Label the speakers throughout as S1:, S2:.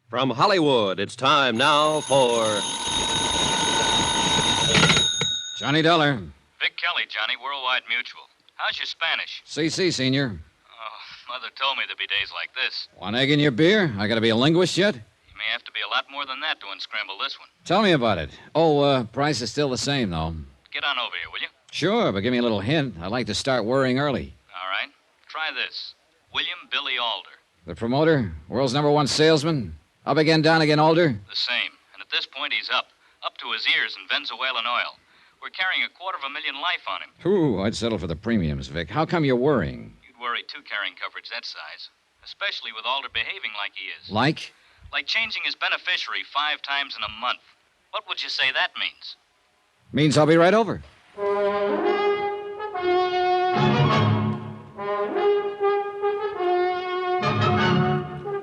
S1: From Hollywood, it's time now for...
S2: Johnny Dollar.
S3: Vic Kelly, Johnny, Worldwide Mutual. How's your Spanish?
S2: CC, Senior.
S3: Oh, Mother told me there'd be days like this.
S2: One egg in your beer? I gotta be a linguist yet?
S3: You may have to be a lot more than that to unscramble this one.
S2: Tell me about it. Oh, price is still the same, though.
S3: Get on over here, will you?
S2: Sure, but give me a little hint. I'd like to start worrying early.
S3: All right. Try this. William Billy Alder.
S2: The promoter? World's #1 salesman? Up again, down again, Alder?
S3: The same. And at this point, he's up to his ears in Venezuelan oil. We're carrying $250,000 life on him.
S2: Ooh, I'd settle for the premiums, Vic. How come you're worrying?
S3: You'd worry, too, carrying coverage that size. Especially with Alder behaving like he is.
S2: Like?
S3: Like changing his beneficiary 5 times in a month. What would you say that means?
S2: Means I'll be right over.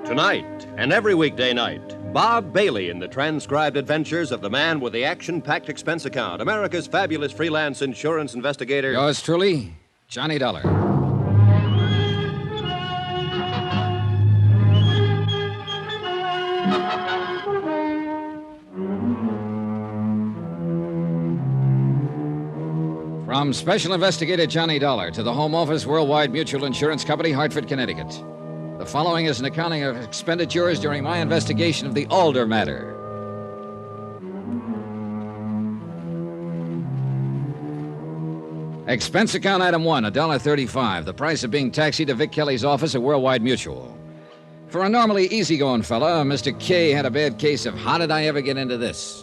S1: Tonight, and every weekday night, Bob Bailey in the transcribed adventures of the man with the action-packed expense account, America's fabulous freelance insurance investigator.
S2: Yours truly, Johnny Dollar. From Special Investigator Johnny Dollar to the Home Office, Worldwide Mutual Insurance Company, Hartford, Connecticut. The following is an accounting of expenditures during my investigation of the Alder matter. Expense account item 1, $1.35. The price of being taxied to Vic Kelly's office at Worldwide Mutual. For a normally easygoing fella, Mr. K had a bad case of how did I ever get into this?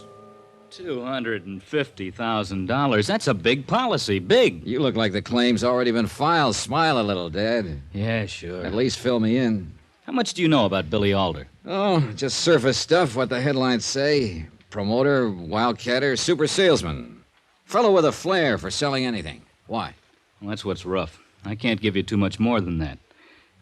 S3: $250,000. That's a big policy. Big.
S2: You look like the claim's already been filed. Smile a little, Dad.
S3: Yeah, sure.
S2: At least fill me in.
S3: How much do you know about Billy Alder?
S2: Oh, just surface stuff, what the headlines say. Promoter, wildcatter, super salesman. Fellow with a flair for selling anything. Why?
S3: Well, that's what's rough. I can't give you too much more than that.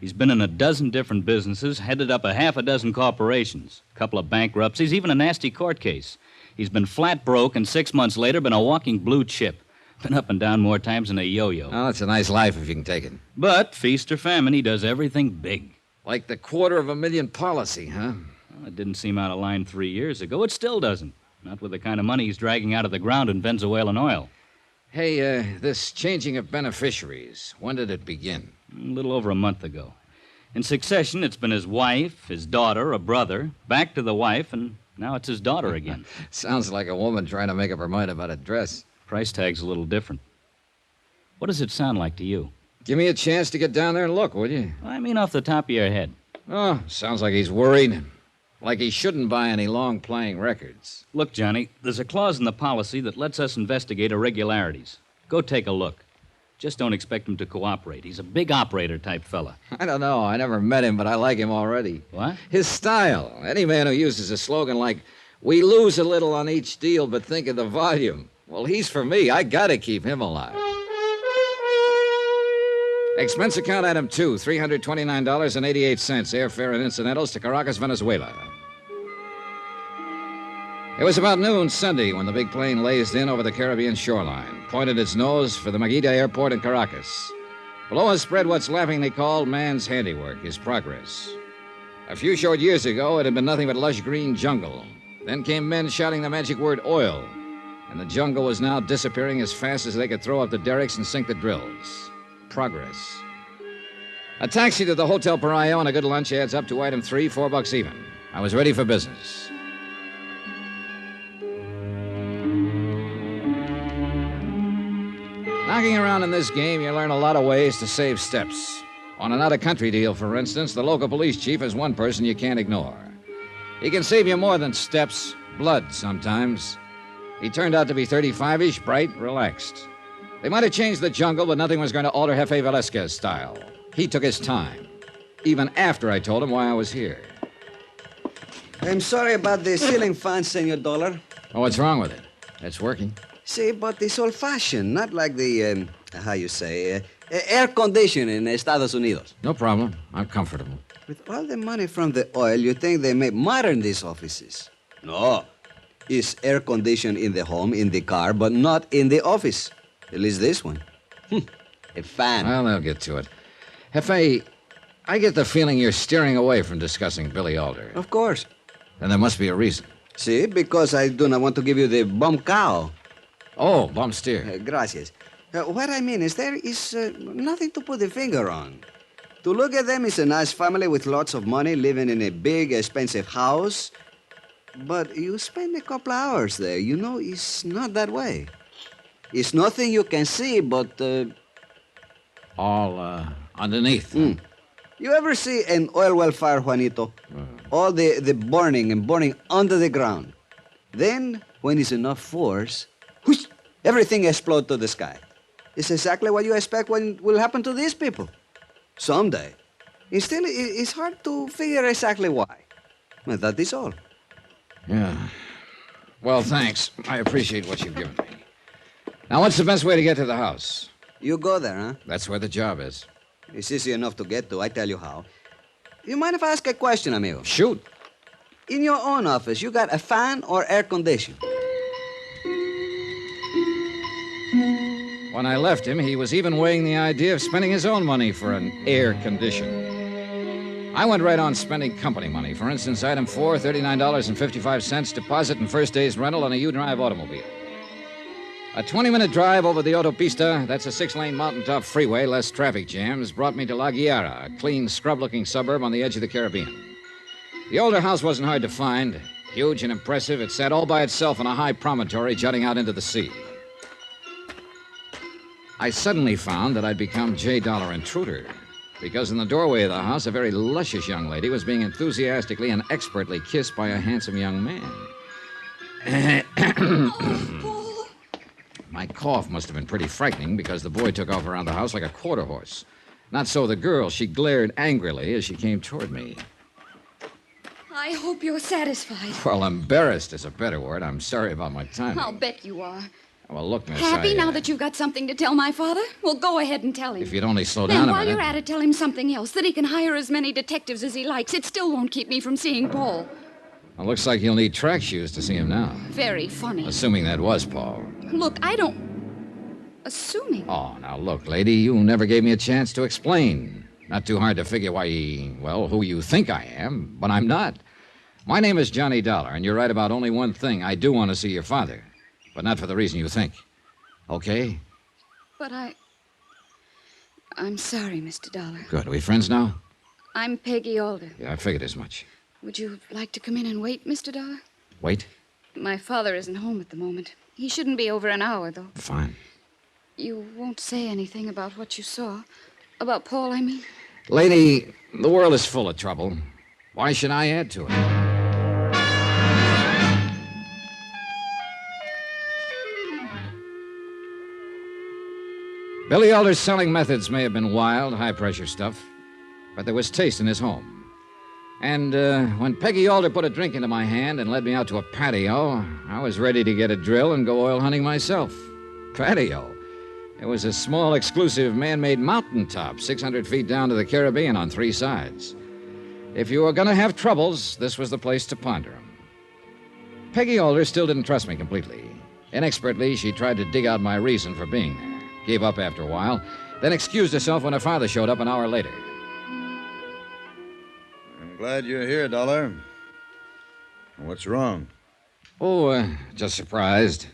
S3: He's been in a dozen different businesses, headed up a half a dozen corporations, a couple of bankruptcies, even a nasty court case. He's been flat broke, and 6 months later, been a walking blue chip. Been up and down more times than a yo-yo.
S2: Oh, that's a nice life if you can take it.
S3: But, feast or famine, he does everything big.
S2: Like the $250,000 policy, huh?
S3: Well, it didn't seem out of line 3 years ago. It still doesn't. Not with the kind of money he's dragging out of the ground in Venezuelan oil.
S2: Hey, this changing of beneficiaries, when did it begin?
S3: A little over a month ago. In succession, it's been his wife, his daughter, a brother, back to the wife, and now it's his daughter again.
S2: Sounds like a woman trying to make up her mind about a dress.
S3: Price tag's a little different. What does it sound like to you?
S2: Give me a chance to get down there and look, will you?
S3: I mean off the top of your head.
S2: Oh, sounds like he's worried. Like he shouldn't buy any long-playing records.
S3: Look, Johnny, there's a clause in the policy that lets us investigate irregularities. Go take a look. Just don't expect him to cooperate. He's a big operator-type fella.
S2: I don't know. I never met him, but I like him already.
S3: What?
S2: His style. Any man who uses a slogan like, we lose a little on each deal, but think of the volume. Well, he's for me. I gotta keep him alive. Expense account item 2, $329.88. Airfare and incidentals to Caracas, Venezuela. It was about noon Sunday when the big plane lased in over the Caribbean shoreline, pointed its nose for the Maguita Airport in Caracas. Below us spread what's laughingly called man's handiwork, his progress. A few short years ago, it had been nothing but lush green jungle. Then came men shouting the magic word oil, and the jungle was now disappearing as fast as they could throw up the derricks and sink the drills. Progress. A taxi to the Hotel Parayo and a good lunch adds up to item 3, $4 even. I was ready for business. Knocking around in this game, you learn a lot of ways to save steps. On an out-of-country deal, for instance, the local police chief is one person you can't ignore. He can save you more than steps, blood sometimes. He turned out to be 35-ish, bright, relaxed. They might have changed the jungle, but nothing was going to alter Jefe Velasquez style. He took his time, even after I told him why I was here.
S4: I'm sorry about the ceiling fan, Senor Dollar.
S2: Oh, what's wrong with it? It's working.
S4: See, but it's old-fashioned, not like the, air conditioning in Estados Unidos.
S2: No problem. I'm comfortable.
S4: With all the money from the oil, you think they make modern these offices. No. It's air conditioned in the home, in the car, but not in the office. At least this one. A fan.
S2: Well, they'll get to it. Jefe, I get the feeling you're steering away from discussing Billy Alder.
S4: Of course.
S2: Then there must be a reason.
S4: See, because I do not want to give you the bum cow.
S2: Oh, bum steer.
S4: Gracias. What I mean is there is nothing to put the finger on. To look at them is a nice family with lots of money living in a big, expensive house. But you spend a couple hours there. You know, it's not that way. It's nothing you can see, but...
S2: All underneath.
S4: You ever see an oil well fire, Juanito? All the burning and burning under the ground. Then, when it's enough force, whoosh, everything explodes to the sky. It's exactly what you expect will happen to these people. Someday. And still, it's hard to figure exactly why. But that is all.
S2: Yeah. Well, thanks. I appreciate what you've given me. Now, what's the best way to get to the house?
S4: You go there, huh?
S2: That's where the job is.
S4: It's easy enough to get to. I tell you how. You mind if I ask a question, amigo?
S2: Shoot.
S4: In your own office, you got a fan or air condition?
S2: When I left him, he was even weighing the idea of spending his own money for an air condition. I went right on spending company money. For instance, item 4, $39.55 deposit and first day's rental on a U-Drive automobile. A 20-minute drive over the autopista, that's a 6-lane mountaintop freeway, less traffic jams, brought me to La Guiara, a clean, scrub-looking suburb on the edge of the Caribbean. The older house wasn't hard to find. Huge and impressive, it sat all by itself on a high promontory jutting out into the sea. I suddenly found that I'd become J. Dollar intruder, because in the doorway of the house, a very luscious young lady was being enthusiastically and expertly kissed by a handsome young man. My cough must have been pretty frightening because the boy took off around the house like a quarter horse. Not so the girl. She glared angrily as she came toward me.
S5: I hope you're satisfied.
S2: Well, embarrassed is a better word. I'm sorry about my timing.
S5: I'll bet you are.
S2: Well, look, miss,
S5: Happy now that you've got something to tell my father? Well, go ahead and tell him.
S2: If you'd only slow
S5: Then
S2: down a
S5: while
S2: minute.
S5: you're at it, tell him something else, that he can hire as many detectives as he likes. It still won't keep me from seeing Paul.
S2: Well, looks like you'll need track shoes to see him now.
S5: Very funny.
S2: Assuming that was Paul.
S5: Look, I don't... Assuming.
S2: Oh, now look, lady, you never gave me a chance to explain. Not too hard to figure who you think I am, but I'm not. My name is Johnny Dollar, and you're right about only one thing. I do want to see your father, but not for the reason you think. Okay?
S5: But I'm sorry, Mr. Dollar.
S2: Good. Are we friends now?
S5: I'm Peggy Alder.
S2: Yeah, I figured as much.
S5: Would you like to come in and wait, Mr. Dollar?
S2: Wait?
S5: My father isn't home at the moment. He shouldn't be over an hour, though.
S2: Fine.
S5: You won't say anything about what you saw? About Paul, I mean?
S2: Lady, the world is full of trouble. Why should I add to it? Billy Alder's selling methods may have been wild, high-pressure stuff, but there was taste in his home. And when Peggy Alder put a drink into my hand and led me out to a patio, I was ready to get a drill and go oil hunting myself. Patio? It was a small, exclusive, man-made mountaintop, 600 feet down to the Caribbean on 3 sides. If you were going to have troubles, this was the place to ponder them. Peggy Alder still didn't trust me completely. Inexpertly, she tried to dig out my reason for being there. Gave up after a while, then excused herself when her father showed up an hour later.
S6: I'm glad you're here, Dollar. What's wrong?
S2: Oh, just surprised.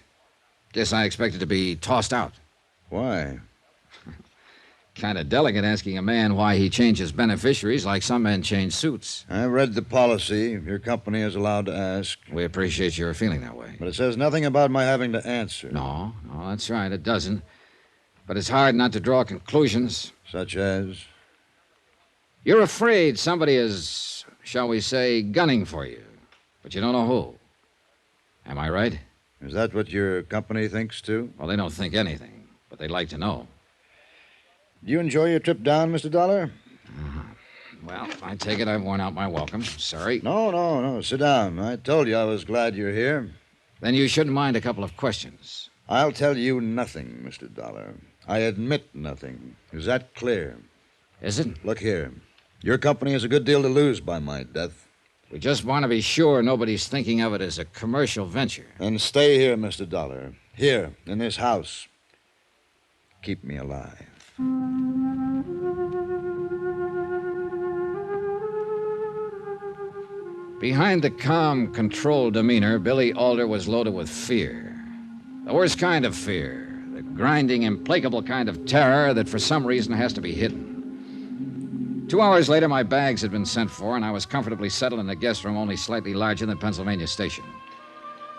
S2: Guess I expected to be tossed out.
S6: Why?
S2: Kind of delicate asking a man why he changes beneficiaries like some men change suits.
S6: I've read the policy. Your company is allowed to ask.
S2: We appreciate your feeling that way.
S6: But it says nothing about my having to answer.
S2: No, that's right, it doesn't. But it's hard not to draw conclusions.
S6: Such as?
S2: You're afraid somebody is, shall we say, gunning for you. But you don't know who. Am I right?
S6: Is that what your company thinks, too?
S2: Well, they don't think anything, but they'd like to know.
S6: Do you enjoy your trip down, Mr. Dollar?
S2: Well, I take it I've worn out my welcome. Sorry.
S6: No. Sit down. I told you I was glad you're here.
S2: Then you shouldn't mind a couple of questions.
S6: I'll tell you nothing, Mr. Dollar. I admit nothing. Is that clear?
S2: Is it?
S6: Look here. Your company has a good deal to lose by my death.
S2: We just want to be sure nobody's thinking of it as a commercial venture.
S6: And stay here, Mr. Dollar. Here, in this house. Keep me alive.
S2: Behind the calm, controlled demeanor, Billy Alder was loaded with fear. The worst kind of fear. The grinding, implacable kind of terror that for some reason has to be hidden. 2 hours later, my bags had been sent for, and I was comfortably settled in a guest room only slightly larger than Pennsylvania Station.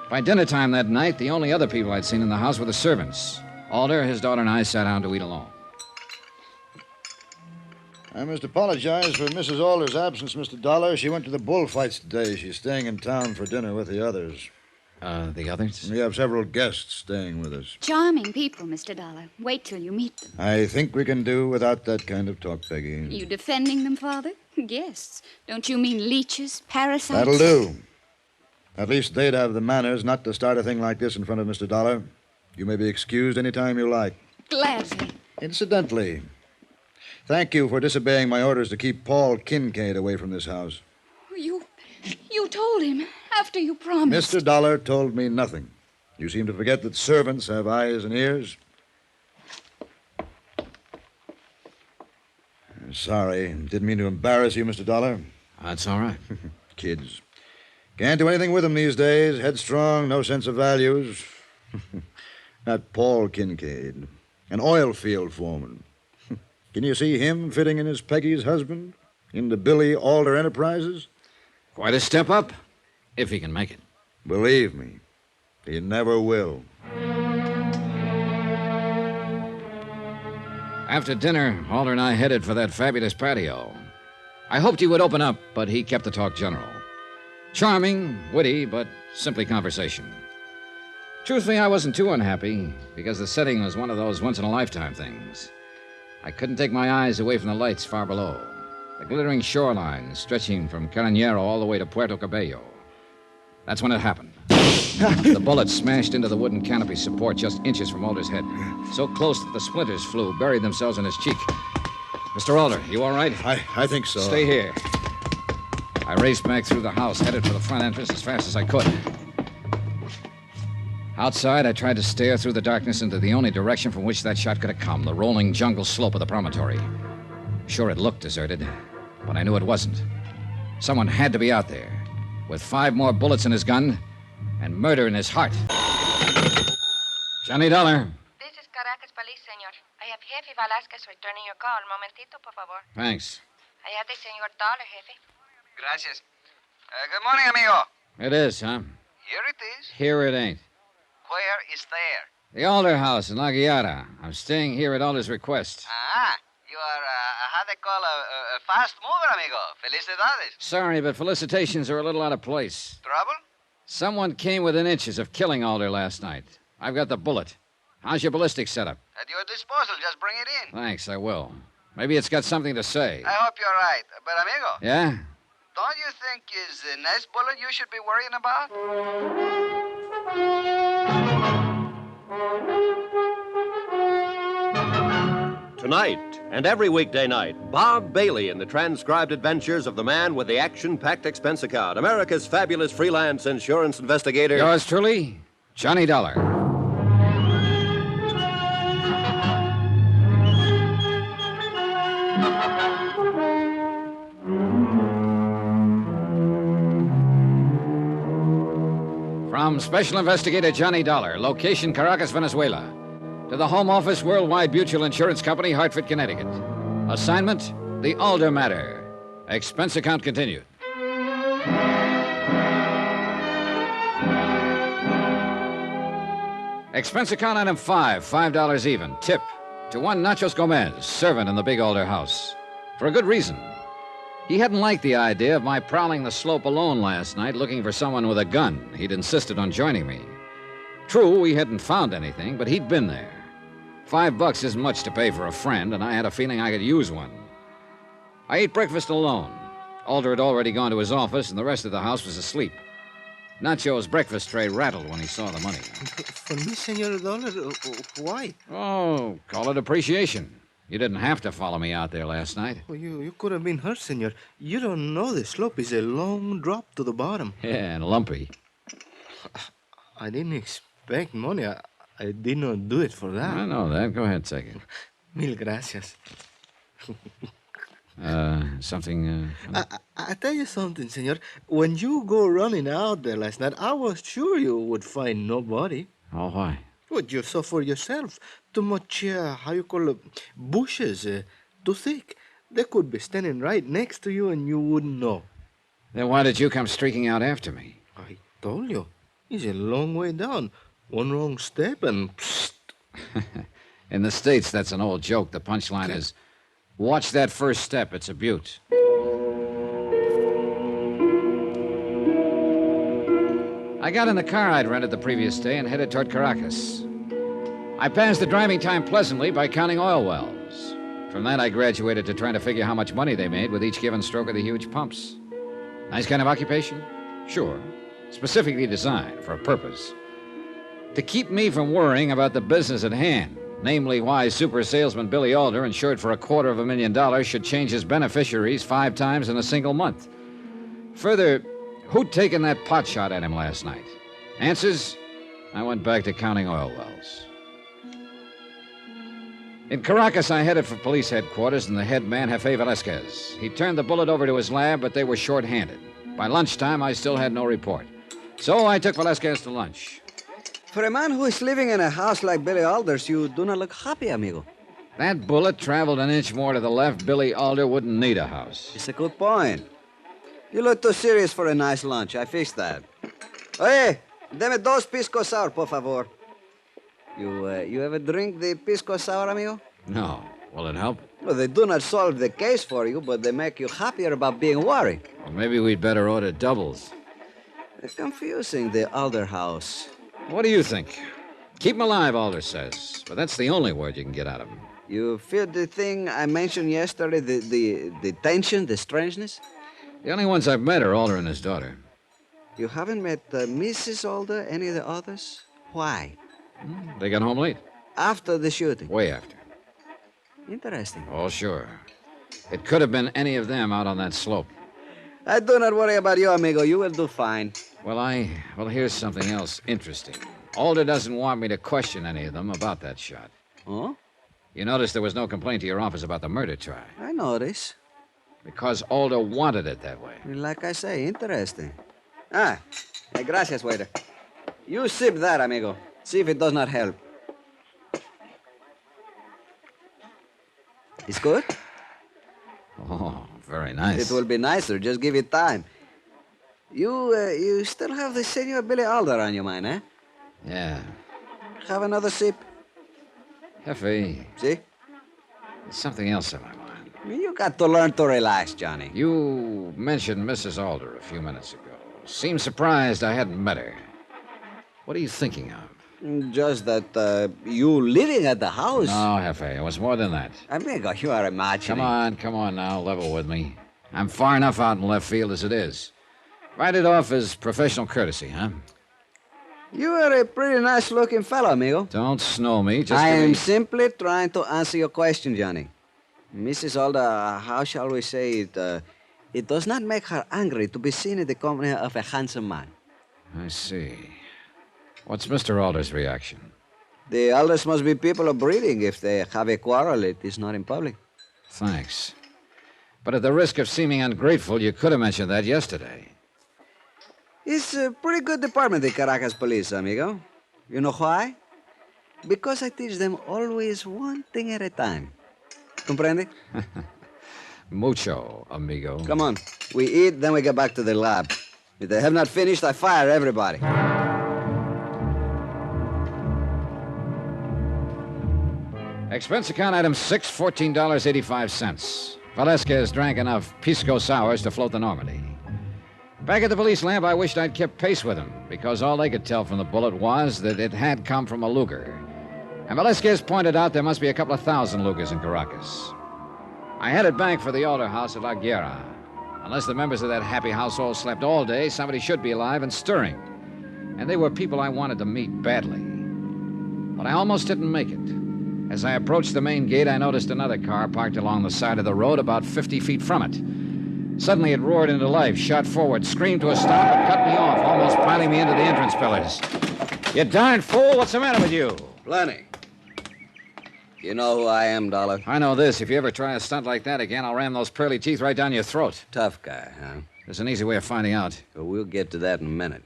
S2: By dinner time that night, the only other people I'd seen in the house were the servants. Alder, his daughter, and I sat down to eat alone.
S6: I must apologize for Mrs. Alder's absence, Mr. Dollar. She went to the bullfights today. She's staying in town for dinner with the others.
S2: The others?
S6: We have several guests staying with us.
S5: Charming people, Mr. Dollar. Wait till you meet them.
S6: I think we can do without that kind of talk, Peggy.
S5: You defending them, Father? Guests. Don't you mean leeches, parasites?
S6: That'll do. At least they'd have the manners not to start a thing like this in front of Mr. Dollar. You may be excused any time you like.
S5: Gladly.
S6: Incidentally, thank you for disobeying my orders to keep Paul Kincaid away from this house.
S5: You told him after you promised.
S6: Mr. Dollar told me nothing. You seem to forget that servants have eyes and ears. Sorry. Didn't mean to embarrass you, Mr. Dollar.
S2: That's all right.
S6: Kids. Can't do anything with them these days. Headstrong, no sense of values. That Paul Kincaid, an oil field foreman. Can you see him fitting in as Peggy's husband? Into Billy Alder Enterprises?
S2: Quite a step up, if he can make it.
S6: Believe me, he never will.
S2: After dinner, Alder and I headed for that fabulous patio. I hoped he would open up, but he kept the talk general. Charming, witty, but simply conversation. Truthfully, I wasn't too unhappy, because the setting was one of those once-in-a-lifetime things. I couldn't take my eyes away from the lights far below. The glittering shoreline stretching from Carneiro all the way to Puerto Cabello. That's when it happened. The bullet smashed into the wooden canopy support just inches from Alder's head. So close that the splinters flew, buried themselves in his cheek. Mr. Alder, you all right?
S6: I think so.
S2: Stay here. I raced back through the house, headed for the front entrance as fast as I could. Outside, I tried to stare through the darkness into the only direction from which that shot could have come, the rolling jungle slope of the promontory. Sure, it looked deserted, but I knew it wasn't. Someone had to be out there, with 5 more bullets in his gun and murder in his heart. Johnny Dollar.
S7: This is Caracas Police, senor. I have Jefe Velasquez returning your call. Momentito, por favor.
S2: Thanks.
S7: I have the senor Dollar, Jefe.
S8: Gracias. Good morning, amigo.
S2: It is, huh?
S8: Here it is.
S2: Here it ain't.
S8: Where is there?
S2: The Alder house in La Guiara. I'm staying here at Alder's request.
S8: You are, how they call a fast mover, amigo. Felicidades.
S2: Sorry, but felicitations are a little out of place.
S8: Trouble?
S2: Someone came within inches of killing Alder last night. I've got the bullet. How's your ballistic setup?
S8: At your disposal. Just bring it in.
S2: Thanks, I will. Maybe it's got something to say.
S8: I hope you're right. But, amigo.
S2: Yeah?
S8: Don't you think is the next bullet you should be worrying about?
S1: Tonight and every weekday night, Bob Bailey in the transcribed adventures of the man with the action-packed expense account, America's fabulous freelance insurance investigator.
S2: Yours truly, Johnny Dollar. From Special Investigator Johnny Dollar, location Caracas, Venezuela, to the Home Office, Worldwide Mutual Insurance Company, Hartford, Connecticut. Assignment, the Alder matter. Expense account continued. Expense account item 5, $5 even. Tip to one Nachos Gomez, servant in the big Alder house. For a good reason. He hadn't liked the idea of my prowling the slope alone last night looking for someone with a gun. He'd insisted on joining me. True, we hadn't found anything, but he'd been there. $5 isn't much to pay for a friend, and I had a feeling I could use one. I ate breakfast alone. Alder had already gone to his office, and the rest of the house was asleep. Nacho's breakfast tray rattled when he saw the money.
S9: For me, Senor Dollar, why?
S2: Oh, call it appreciation. You didn't have to follow me out there last night.
S9: Well, you could have been hurt, Senor. You don't know the slope is a long drop to the bottom.
S2: Yeah, and lumpy.
S9: I didn't expect money. I did not do it for that.
S2: I know that. Go ahead, take it.
S9: Mil gracias.
S2: Something...
S9: I tell you something, senor. When you go running out there last night, I was sure you would find nobody.
S2: Oh, why?
S9: Well, you saw for yourself. Too much, how you call it, bushes, too thick. They could be standing right next to you and you wouldn't know.
S2: Then why did you come streaking out after me?
S9: I told you. It's a long way down. One wrong step and psst.
S2: In the States, that's an old joke. The punchline is, watch that first step. It's a beaut. I got in the car I'd rented the previous day and headed toward Caracas. I passed the driving time pleasantly by counting oil wells. From that, I graduated to trying to figure how much money they made with each given stroke of the huge pumps. Nice kind of occupation? Sure. Specifically designed for a purpose. To keep me from worrying about the business at hand, namely why super salesman Billy Alder, insured for $250,000, should change his beneficiaries 5 times in a single month. Further, who'd taken that pot shot at him last night? Answers? I went back to counting oil wells. In Caracas, I headed for police headquarters and the head man, Jefe Velasquez. He turned the bullet over to his lab, but they were short-handed. By lunchtime, I still had no report. So I took Velasquez to lunch.
S4: For a man who is living in a house like Billy Alder's, you do not look happy, amigo.
S2: That bullet traveled an inch more to the left. Billy Alder wouldn't need a house.
S4: It's a good point. You look too serious for a nice lunch. I fixed that. Oye, deme 2 pisco sour, por favor. You ever drink the pisco sour, amigo?
S2: No. Will it help?
S4: Well, they do not solve the case for you, but they make you happier about being worried.
S2: Well, maybe we'd better order doubles.
S4: It's confusing, the Alder house.
S2: What do you think? Keep him alive, Alder says. But that's the only word you can get out of him.
S4: You feel the thing I mentioned yesterday, the tension, the strangeness?
S2: The only ones I've met are Alder and his daughter.
S4: You haven't met Mrs. Alder, any of the others? Why?
S2: They got home late.
S4: After the shooting?
S2: Way after.
S4: Interesting.
S2: Oh, sure. It could have been any of them out on that slope.
S4: I do not worry about you, amigo. You will do fine.
S2: Well, here's something else interesting. Alder doesn't want me to question any of them about that shot.
S4: Oh?
S2: You noticed there was no complaint to your office about the murder try.
S4: I notice.
S2: Because Alder wanted it that way.
S4: Like I say, interesting. Gracias, waiter. You sip that, amigo. See if it does not help. It's good?
S2: Oh, very nice.
S4: It will be nicer. Just give it time. You still have the Senor Billy Alder on your mind, eh?
S2: Yeah.
S4: Have another sip.
S2: Jefe.
S4: See?
S2: There's something else on my mind.
S4: You got to learn to relax, Johnny.
S2: You mentioned Mrs. Alder a few minutes ago. Seemed surprised I hadn't met her. What are you thinking of?
S4: Just that you living at the house.
S2: No, Jefe, it was more than that.
S4: Amigo, you are imagining.
S2: Come on now, level with me. I'm far enough out in left field as it is. Write it off as professional courtesy, huh?
S4: You are a pretty nice-looking fellow, amigo.
S2: Don't snow me.
S4: I am simply trying to answer your question, Johnny. Mrs. Alder, how shall we say it? It does not make her angry to be seen in the company of a handsome man.
S2: I see. What's Mr. Alder's reaction?
S4: The Alders must be people of breeding. If they have a quarrel, it is not in public.
S2: Thanks. But at the risk of seeming ungrateful, you could have mentioned that yesterday.
S4: It's a pretty good department, the Caracas police, amigo. You know why? Because I teach them always one thing at a time. Comprende?
S2: Mucho, amigo.
S4: Come on. We eat, then we get back to the lab. If they have not finished, I fire everybody.
S2: Expense account item 6, $14.85. Velasquez drank enough pisco sours to float the Normandy. Back at the police lab, I wished I'd kept pace with him, because all they could tell from the bullet was that it had come from a Luger. And Velasquez pointed out there must be a couple of thousand Lugers in Caracas. I headed back for the Alder house at La Guerra. Unless the members of that happy household slept all day, somebody should be alive and stirring. And they were people I wanted to meet badly. But I almost didn't make it. As I approached the main gate, I noticed another car parked along the side of the road about 50 feet from it. Suddenly, it roared into life, shot forward, screamed to a stop, and cut me off, almost piling me into the entrance pillars. You darn fool, what's the matter with you?
S4: Plenty. You know who I am, Dollar?
S2: I know this. If you ever try a stunt like that again, I'll ram those pearly teeth right down your throat.
S4: Tough guy, huh?
S2: There's an easy way of finding out.
S4: Well, we'll get to that in a minute.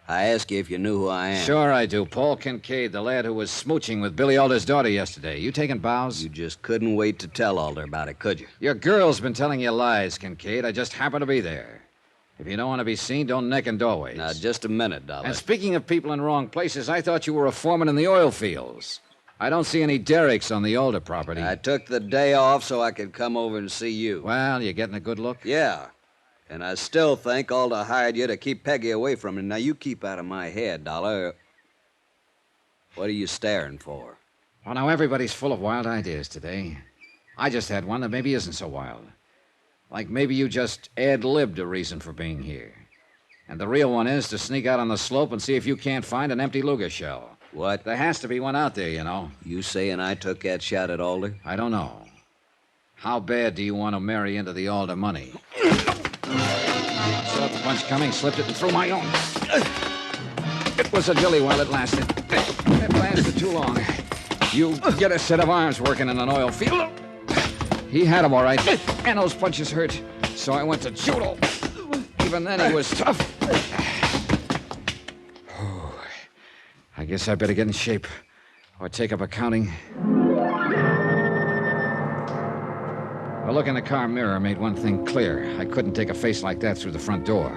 S4: I asked you if you knew who I am.
S2: Sure I do. Paul Kincaid, the lad who was smooching with Billy Alder's daughter yesterday. You taking bows?
S4: You just couldn't wait to tell Alder about it, could you?
S2: Your girl's been telling you lies, Kincaid. I just happened to be there. If you don't want to be seen, don't neck in doorways.
S4: Now, just a minute, Dollar.
S2: And speaking of people in wrong places, I thought you were a foreman in the oil fields. I don't see any derricks on the Alder property.
S4: I took the day off so I could come over and see you.
S2: Well, you getting a good look?
S4: Yeah. And I still think Alder hired you to keep Peggy away from him. Now, you keep out of my head, Dollar. What are you staring for?
S2: Well, now, everybody's full of wild ideas today. I just had one that maybe isn't so wild. Like maybe you just ad-libbed a reason for being here. And the real one is to sneak out on the slope and see if you can't find an empty Luger shell.
S4: What?
S2: There has to be one out there, you know.
S4: You saying I took that shot at Alder?
S2: I don't know. How bad do you want to marry into the Alder money? Saw the punch coming, slipped it, and threw my own. It was a dilly while it lasted. It lasted too long. You get a set of arms working in an oil field. He had them all right, and those punches hurt. So I went to judo. Even then, he was tough. I guess I better get in shape or take up accounting. A look in the car mirror made one thing clear. I couldn't take a face like that through the front door.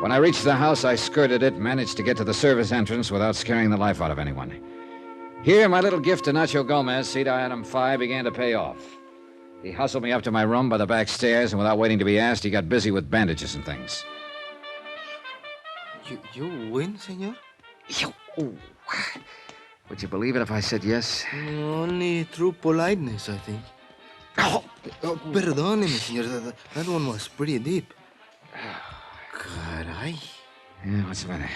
S2: When I reached the house, I skirted it, managed to get to the service entrance without scaring the life out of anyone. Here, my little gift to Nacho Gomez, seat item 5, began to pay off. He hustled me up to my room by the back stairs, and without waiting to be asked, he got busy with bandages and things.
S9: You win, senor?
S2: Would you believe it if I said yes?
S9: Only through politeness, I think. Oh, perdóneme, senor. That one was pretty deep. Caray.
S2: Yeah, what's the matter?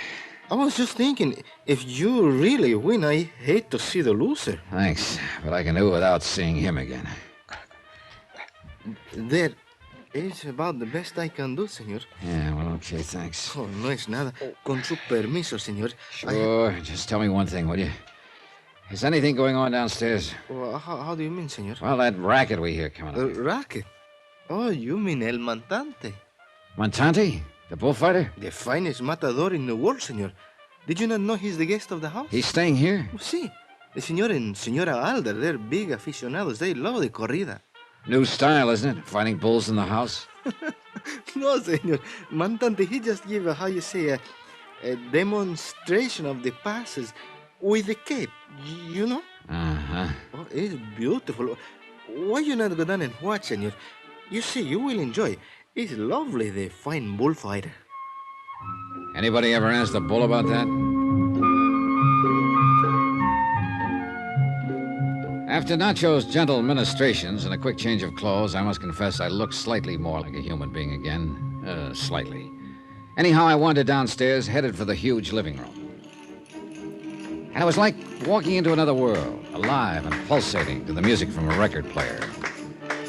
S9: I was just thinking, if you really win, I hate to see the loser.
S2: Thanks, but I can do it without seeing him again.
S9: That is about the best I can do, senor.
S2: Yeah, well, okay, thanks.
S9: Oh, no es nada. Con su permiso, senor.
S2: Sure, just tell me one thing, will you? Is anything going on downstairs?
S9: Well, how do you mean, senor?
S2: Well, that racket we hear coming up.
S9: Racket? Oh, you mean El Montante.
S2: Montante? The bullfighter?
S9: The finest matador in the world, senor. Did you not know he's the guest of the house?
S2: He's staying here?
S9: Sí. The senor and senora Alder, they're big aficionados. They love the corrida.
S2: New style, isn't it? Fighting bulls in the house?
S9: No, senor. Montante, he just gave a demonstration of the passes with the cape, you know?
S2: Uh-huh.
S9: Oh, it's beautiful. Why you not go down and watch, senor? You see, you will enjoy. It's lovely, the fine bullfighter.
S2: Anybody ever asked the bull about that? After Nacho's gentle ministrations and a quick change of clothes, I must confess I looked slightly more like a human being again. Slightly. Anyhow, I wandered downstairs, headed for the huge living room. And it was like walking into another world, alive and pulsating to the music from a record player.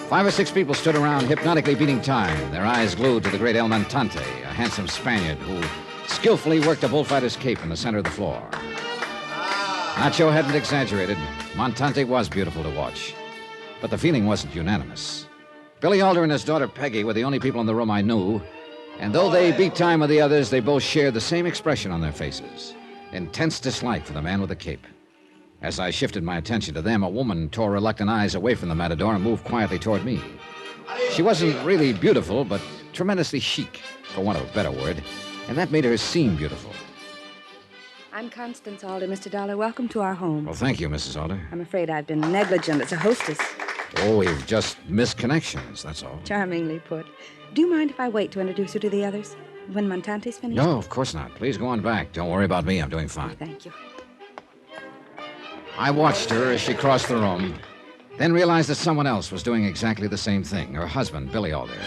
S2: 5 or 6 people stood around, hypnotically beating time, their eyes glued to the great El Montante, a handsome Spaniard who skillfully worked a bullfighter's cape in the center of the floor. Nacho hadn't exaggerated. Montante was beautiful to watch. But the feeling wasn't unanimous. Billy Alder and his daughter Peggy were the only people in the room I knew, and though they beat time with the others, they both shared the same expression on their faces. Intense dislike for the man with the cape. As I shifted my attention to them, a woman tore reluctant eyes away from the matador and moved quietly toward me. She wasn't really beautiful, but tremendously chic, for want of a better word, and that made her seem beautiful.
S10: I'm Constance Alder, Mr. Dollar. Welcome to our home.
S2: Well, thank you, Mrs. Alder.
S10: I'm afraid I've been negligent as a hostess.
S2: Oh, we've just missed connections, that's all.
S10: Charmingly put. Do you mind if I wait to introduce you to the others? When Montante's finished?
S2: No, of course not. Please go on back. Don't worry about me. I'm doing fine.
S10: Thank you.
S2: I watched her as she crossed the room, then realized that someone else was doing exactly the same thing, her husband, Billy Alder.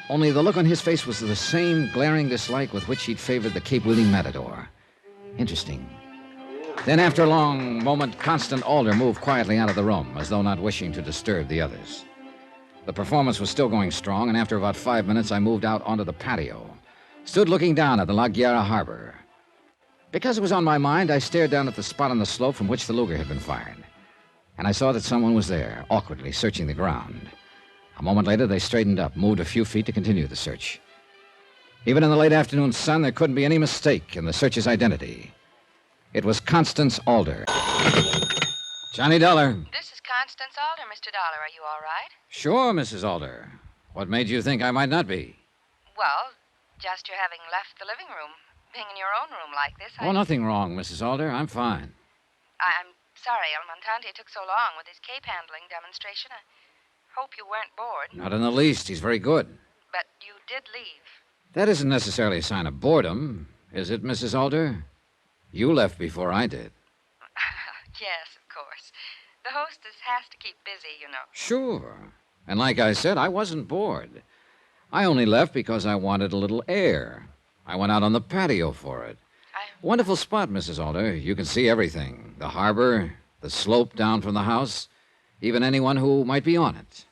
S2: Only the look on his face was the same glaring dislike with which he'd favored the cape-wielding matador. Interesting. Then, after a long moment, Constant Alder moved quietly out of the room, as though not wishing to disturb the others. The performance was still going strong, and after about 5 minutes, I moved out onto the patio, stood looking down at the La Guerra harbor. Because it was on my mind, I stared down at the spot on the slope from which the Luger had been fired. and I saw that someone was there, awkwardly searching the ground. A moment later, they straightened up, moved a few feet to continue the search. Even in the late afternoon sun, there couldn't be any mistake in the searcher's identity. It was Constance Alder. Johnny Dollar.
S7: This is Constance Alder, Mr. Dollar. Are you all right?
S2: Sure, Mrs. Alder. What made you think I might not be?
S7: Well, just your having left the living room. Being in your own room like this,
S2: Oh, nothing wrong, Mrs. Alder. I'm fine.
S7: I'm sorry El Montante took so long with his cape handling demonstration. I hope you weren't bored.
S2: Not in the least. He's very good.
S7: But you did leave.
S2: That isn't necessarily a sign of boredom, is it, Mrs. Alder? You left before I did.
S7: Yes, of course. The hostess has to keep busy, you know.
S2: Sure. And like I said, I wasn't bored. I only left because I wanted a little air. I went out on the patio for it. Wonderful spot, Mrs. Alder. You can see everything. The harbor, the slope down from the house, even anyone who might be on it.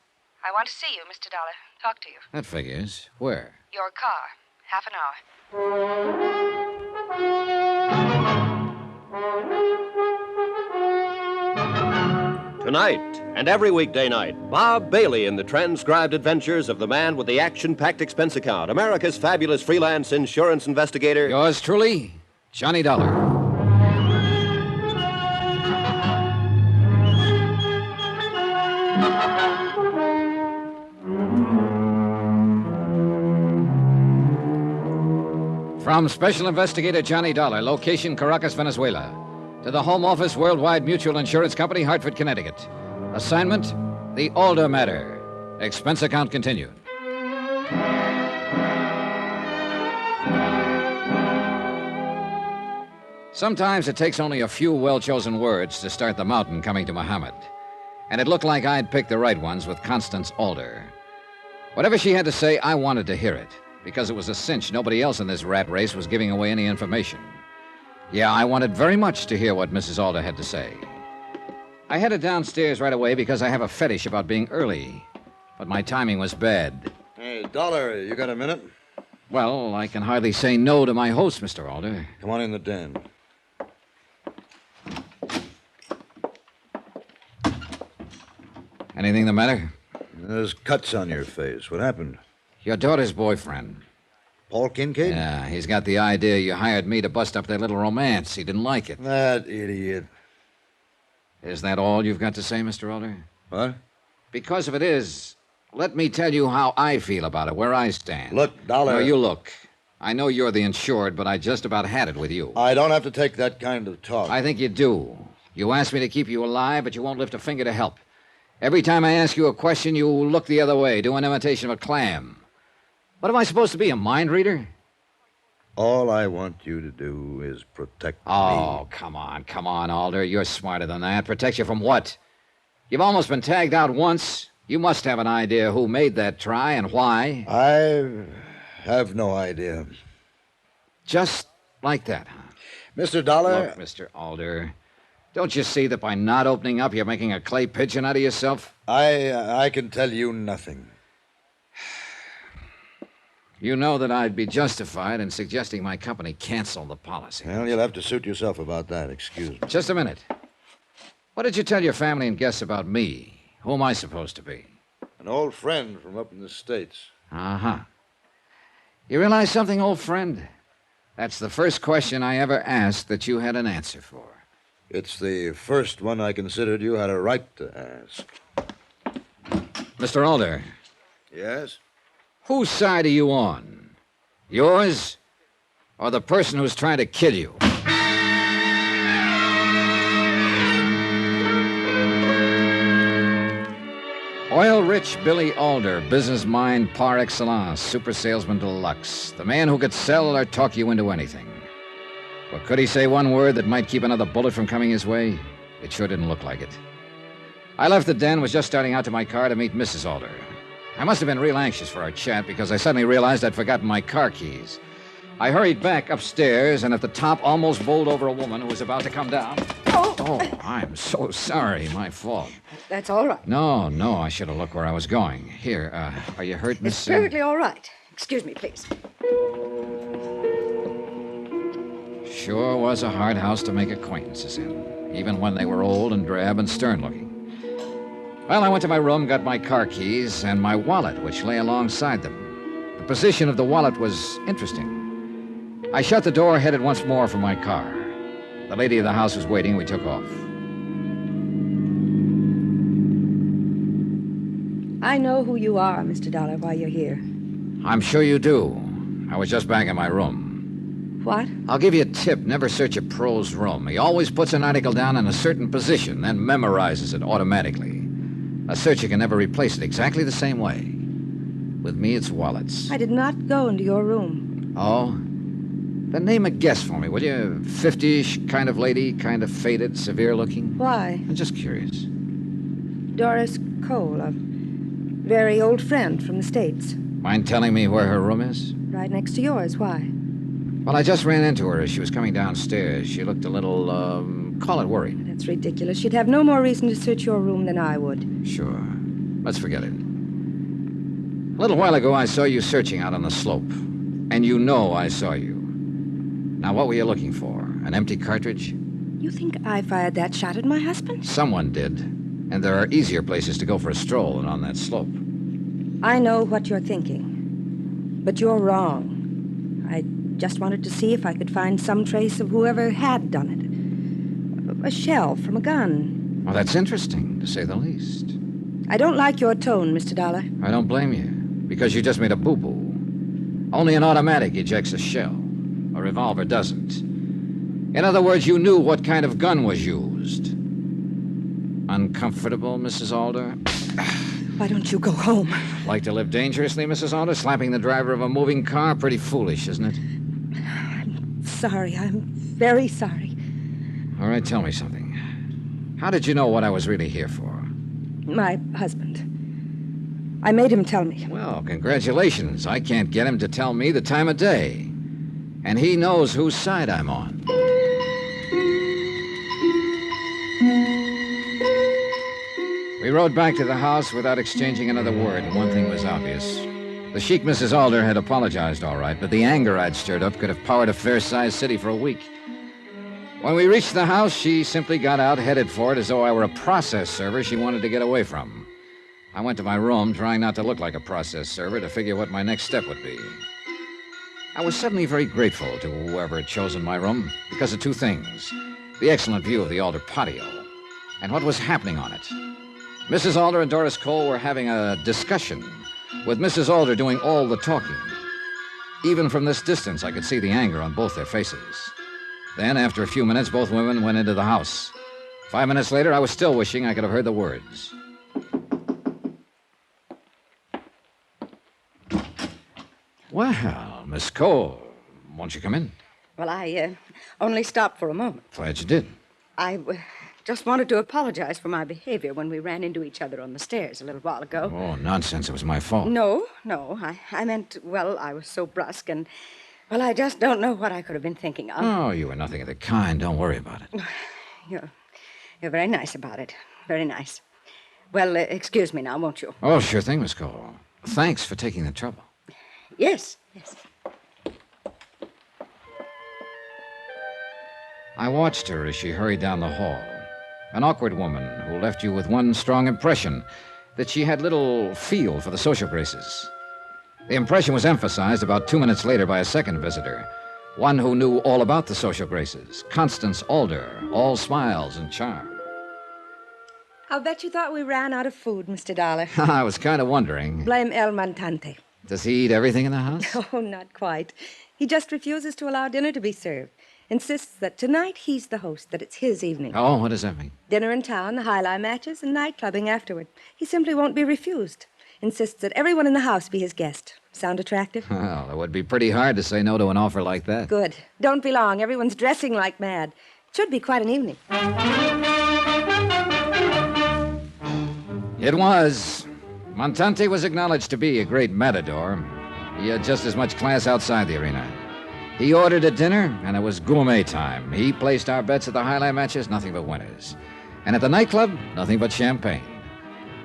S7: I want to see you, Mr. Dollar. Talk to you.
S2: That figures. Where?
S7: Your car. Half an hour.
S1: Tonight and every weekday night, Bob Bailey in the transcribed adventures of the man with the action-packed expense account, America's fabulous freelance insurance investigator.
S2: Yours truly, Johnny Dollar. From Special Investigator Johnny Dollar, location Caracas, Venezuela, to the Home Office, Worldwide Mutual Insurance Company, Hartford, Connecticut. Assignment, the Alder matter. Expense account continued. Sometimes it takes only a few well-chosen words to start the mountain coming to Muhammad. And it looked like I'd picked the right ones with Constance Alder. Whatever she had to say, I wanted to hear it, because it was a cinch nobody else in this rat race was giving away any information. Yeah, I wanted very much to hear what Mrs. Alder had to say. I headed downstairs right away because I have a fetish about being early. But my timing was bad.
S6: Hey, Dollar, you got a minute?
S2: Well, I can hardly say no to my host, Mr. Alder.
S6: Come on in the den.
S2: Anything the matter?
S6: There's cuts on your face. What happened?
S2: Your daughter's boyfriend.
S6: Paul Kincaid?
S2: Yeah, he's got the idea you hired me to bust up their little romance. He didn't like it.
S6: That idiot.
S2: Is that all you've got to say, Mr. Alder?
S6: What?
S2: Because if it is, let me tell you how I feel about it, where I stand.
S6: Look, Dollar.
S2: No, you look. I know you're the insured, but I just about had it with you.
S6: I don't have to take that kind of talk.
S2: I think you do. You asked me to keep you alive, but you won't lift a finger to help. Every time I ask you a question, you look the other way, do an imitation of a clam. What am I supposed to be, a mind reader?
S6: All I want you to do is protect me.
S2: Oh, come on, Alder. You're smarter than that. Protect you from what? You've almost been tagged out once. You must have an idea who made that try and why.
S6: I have no idea.
S2: Just like that, huh?
S6: Mr. Dollar...
S2: Look, Mr. Alder, don't you see that by not opening up, you're making a clay pigeon out of yourself?
S6: I can tell you nothing.
S2: You know that I'd be justified in suggesting my company cancel the policy.
S6: Well, you'll have to suit yourself about that. Excuse me.
S2: Just a minute. What did you tell your family and guests about me? Who am I supposed to be?
S6: An old friend from up in the States.
S2: Uh-huh. You realize something, old friend? That's the first question I ever asked that you had an answer for.
S6: It's the first one I considered you had a right to ask.
S2: Mr. Alder.
S6: Yes?
S2: Whose side are you on? Yours or the person who's trying to kill you? Oil-rich Billy Alder, business mind par excellence, super salesman deluxe, the man who could sell or talk you into anything. But could he say one word that might keep another bullet from coming his way? It sure didn't look like it. I left the den, was just starting out to my car to meet Mrs. Alder. I must have been real anxious for our chat because I suddenly realized I'd forgotten my car keys. I hurried back upstairs and at the top almost bowled over a woman who was about to come down. Oh, I'm so sorry. My fault.
S10: That's all right.
S2: No, I should have looked where I was going. Here, are you hurt, Miss...
S10: It's perfectly all right. Excuse me, please.
S2: Sure was a hard house to make acquaintances in, even when they were old and drab and stern-looking. Well, I went to my room, got my car keys, and my wallet, which lay alongside them. The position of the wallet was interesting. I shut the door, headed once more for my car. The lady of the house was waiting. We took off.
S10: I know who you are, Mr. Dollar, why you're here.
S2: I'm sure you do. I was just back in my room.
S10: What?
S2: I'll give you a tip. Never search a pro's room. He always puts an article down in a certain position, then memorizes it automatically. A searcher can never replace it exactly the same way. With me, it's wallets.
S10: I did not go into your room.
S2: Oh? Then name a guess for me, will you? 50-ish kind of lady, kind of faded, severe looking?
S10: Why?
S2: I'm just curious.
S10: Doris Cole, a very old friend from the States.
S2: Mind telling me where her room is?
S10: Right next to yours. Why?
S2: Well, I just ran into her as she was coming downstairs. She looked a little, call it worried.
S10: That's ridiculous. She'd have no more reason to search your room than I would.
S2: Sure. Let's forget it. A little while ago, I saw you searching out on the slope. And you know I saw you. Now, what were you looking for? An empty cartridge?
S10: You think I fired that shot at my husband?
S2: Someone did. And there are easier places to go for a stroll than on that slope.
S10: I know what you're thinking. But you're wrong. I just wanted to see if I could find some trace of whoever had done it. A shell from a gun.
S2: Well, that's interesting, to say the least.
S10: I don't like your tone, Mr. Dollar.
S2: I don't blame you, because you just made a boo-boo. Only an automatic ejects a shell. A revolver doesn't. In other words, you knew what kind of gun was used. Uncomfortable, Mrs. Alder?
S10: Why don't you go home?
S2: Like to live dangerously, Mrs. Alder? Slapping the driver of a moving car? Pretty foolish, isn't it?
S10: I'm sorry. I'm very sorry.
S2: All right, tell me something. How did you know what I was really here for?
S10: My husband. I made him tell me.
S2: Well, congratulations. I can't get him to tell me the time of day. And he knows whose side I'm on. We rode back to the house without exchanging another word, and one thing was obvious. The chic Mrs. Alder had apologized all right, but the anger I'd stirred up could have powered a fair-sized city for a week. When we reached the house, she simply got out, headed for it as though I were a process server she wanted to get away from. I went to my room, trying not to look like a process server, to figure what my next step would be. I was suddenly very grateful to whoever had chosen my room because of two things. The excellent view of the Alder patio, and what was happening on it. Mrs. Alder and Doris Cole were having a discussion, with Mrs. Alder doing all the talking. Even from this distance, I could see the anger on both their faces. Then, after a few minutes, both women went into the house. 5 minutes later, I was still wishing I could have heard the words. Well, Miss Cole, won't you come in?
S11: Well, I only stopped for a moment.
S2: Glad you did.
S11: I just wanted to apologize for my behavior when we ran into each other on the stairs a little while ago.
S2: Oh, nonsense. It was my fault.
S11: No. I meant, well, I was so brusque and, well, I just don't know what I could have been thinking of.
S2: Oh, you were nothing of the kind. Don't worry about it.
S11: You're very nice about it. Very nice. Well, excuse me now, won't you?
S2: Oh, sure thing, Miss Cole. Thanks for taking the trouble.
S11: Yes.
S2: I watched her as she hurried down the hall. An awkward woman who left you with one strong impression, that she had little feel for the social graces. The impression was emphasized about 2 minutes later by a second visitor, one who knew all about the social graces, Constance Alder, all smiles and charm.
S10: I'll bet you thought we ran out of food, Mr. Dollar.
S2: I was kind of wondering.
S10: Blame El Montante.
S2: Does he eat everything in the house?
S10: Oh, not quite. He just refuses to allow dinner to be served. Insists that tonight he's the host, that it's his evening.
S2: Oh, what does that mean?
S10: Dinner in town, the highlight matches, and night clubbing afterward. He simply won't be refused. Insists that everyone in the house be his guest. Sound attractive?
S2: Well, it would be pretty hard to say no to an offer like that.
S10: Good. Don't be long. Everyone's dressing like mad. Should be quite an evening.
S2: It was. Montante was acknowledged to be a great matador. He had just as much class outside the arena. He ordered a dinner, and it was gourmet time. He placed our bets at the highlight matches, nothing but winners. And at the nightclub, nothing but champagne.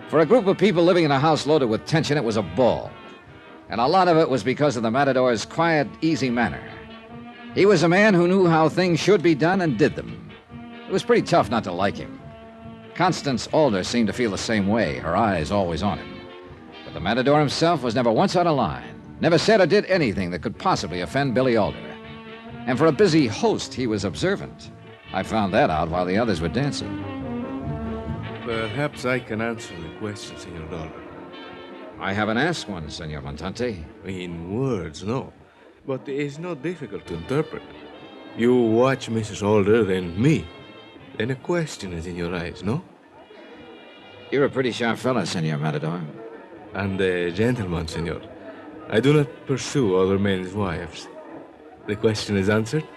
S2: For a group of people living in a house loaded with tension, it was a ball. And a lot of it was because of the matador's quiet, easy manner. He was a man who knew how things should be done and did them. It was pretty tough not to like him. Constance Alder seemed to feel the same way, her eyes always on him. But the matador himself was never once out of line, never said or did anything that could possibly offend Billy Alder. And for a busy host, he was observant. I found that out while the others were dancing.
S9: Perhaps I can answer the question, Senor Dollar.
S2: I haven't asked one, Senor Montante.
S9: In words, no. But it is not difficult to interpret. You watch Mrs. Alder, then me. Then a question is in your eyes, no?
S2: You're a pretty sharp fella, Senor Matador.
S9: And a gentleman, senor. I do not pursue other men's wives. The question is answered?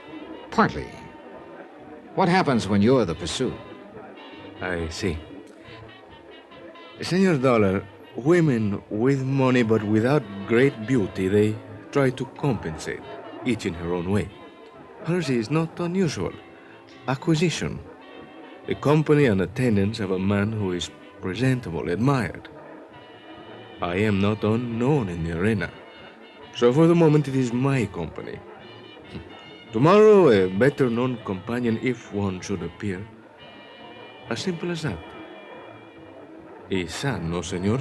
S2: Partly. What happens when you're the pursued?
S9: I see. Senor Dollar, women with money but without great beauty, they try to compensate, each in her own way. Hers is not unusual. Acquisition. The company and attendance of a man who is presentable, admired. I am not unknown in the arena, so for the moment it is my company. Tomorrow, a better-known companion, if one should appear. As simple as that. It's sad, no, senor?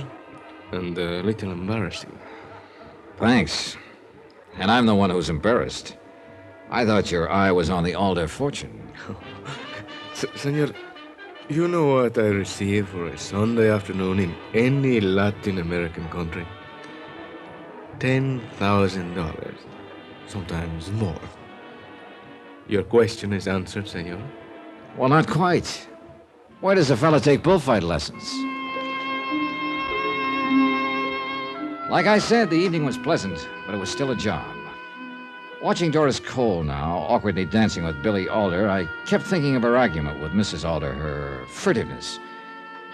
S9: And a little embarrassing.
S2: Thanks. And I'm the one who's embarrassed. I thought your eye was on the Alder fortune.
S9: Senor, you know what I receive for a Sunday afternoon in any Latin American country? $10,000. Sometimes more. Your question is answered, senor?
S2: Well, not quite. Where does a fella take bullfight lessons? Like I said, the evening was pleasant, but it was still a job. Watching Doris Cole now, awkwardly dancing with Billy Alder, I kept thinking of her argument with Mrs. Alder, her furtiveness.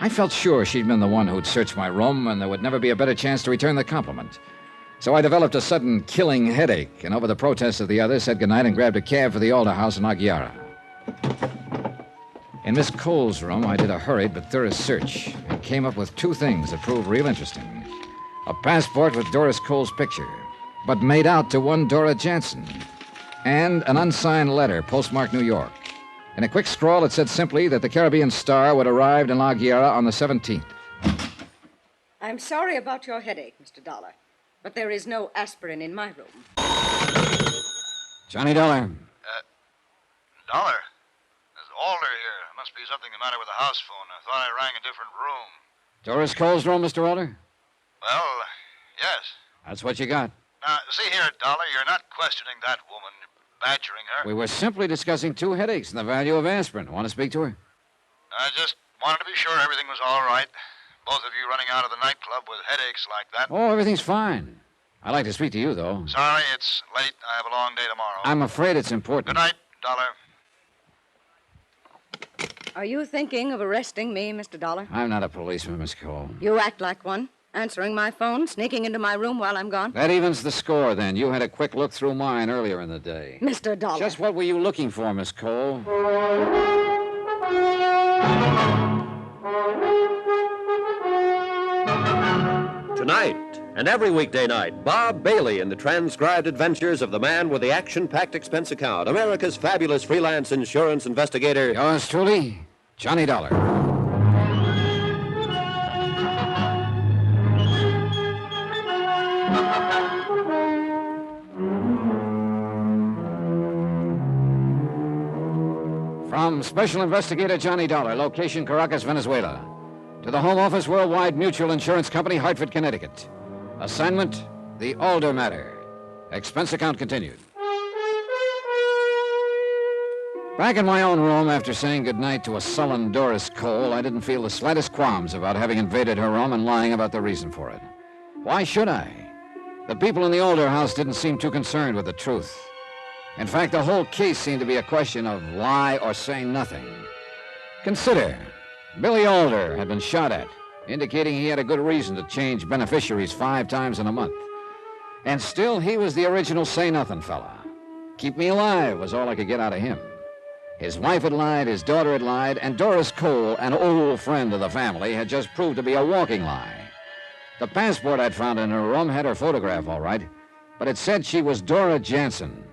S2: I felt sure she'd been the one who'd searched my room, and there would never be a better chance to return the compliment. So I developed a sudden killing headache, and over the protests of the others, said goodnight and grabbed a cab for the Alder house in Aguilera. In Miss Cole's room, I did a hurried but thorough search, and came up with two things that proved real interesting. A passport with Doris Cole's picture, but made out to one Dora Jansen, and an unsigned letter postmarked New York. In a quick scrawl, it said simply that the Caribbean Star would arrive in La Guerra on the 17th.
S11: I'm sorry about your headache, Mr. Dollar, but there is no aspirin in my room.
S2: Johnny Dollar.
S6: Dollar? There's Alder here. Must be something the matter with the house phone. I thought I rang a different room.
S2: Doris Cole's room, Mr. Alder?
S6: Well, yes.
S2: That's what you got.
S6: Now, see here, Dollar, you're not questioning that woman, badgering her.
S2: We were simply discussing two headaches and the value of aspirin. Want to speak to her?
S6: I just wanted to be sure everything was all right. Both of you running out of the nightclub with headaches like that.
S2: Oh, everything's fine. I'd like to speak to you, though.
S6: Sorry, it's late. I have a long day tomorrow.
S2: I'm afraid it's important.
S6: Good night, Dollar.
S11: Are you thinking of arresting me, Mr. Dollar?
S2: I'm not a policeman, Miss Cole.
S11: You act like one. Answering my phone, sneaking into my room while I'm gone.
S2: That evens the score, then. You had a quick look through mine earlier in the day.
S11: Mr. Dollar.
S2: Just what were you looking for, Miss Cole?
S1: Tonight, and every weekday night, Bob Bailey in the transcribed adventures of the man with the action-packed expense account, America's fabulous freelance insurance investigator.
S2: Yours truly, Johnny Dollar. From Special Investigator Johnny Dollar, location Caracas, Venezuela, to the Home Office Worldwide Mutual Insurance Company, Hartford, Connecticut. Assignment, the Alder matter. Expense account continued. Back in my own room, after saying goodnight to a sullen Doris Cole, I didn't feel the slightest qualms about having invaded her room and lying about the reason for it. Why should I? The people in the Alder house didn't seem too concerned with the truth. In fact, the whole case seemed to be a question of lie or say nothing. Consider, Billy Alder had been shot at, indicating he had a good reason to change beneficiaries 5 times in a month. And still, he was the original say-nothing fella. Keep me alive was all I could get out of him. His wife had lied, his daughter had lied, and Doris Cole, an old friend of the family, had just proved to be a walking lie. The passport I'd found in her room had her photograph, all right, but it said she was Dora Jansen.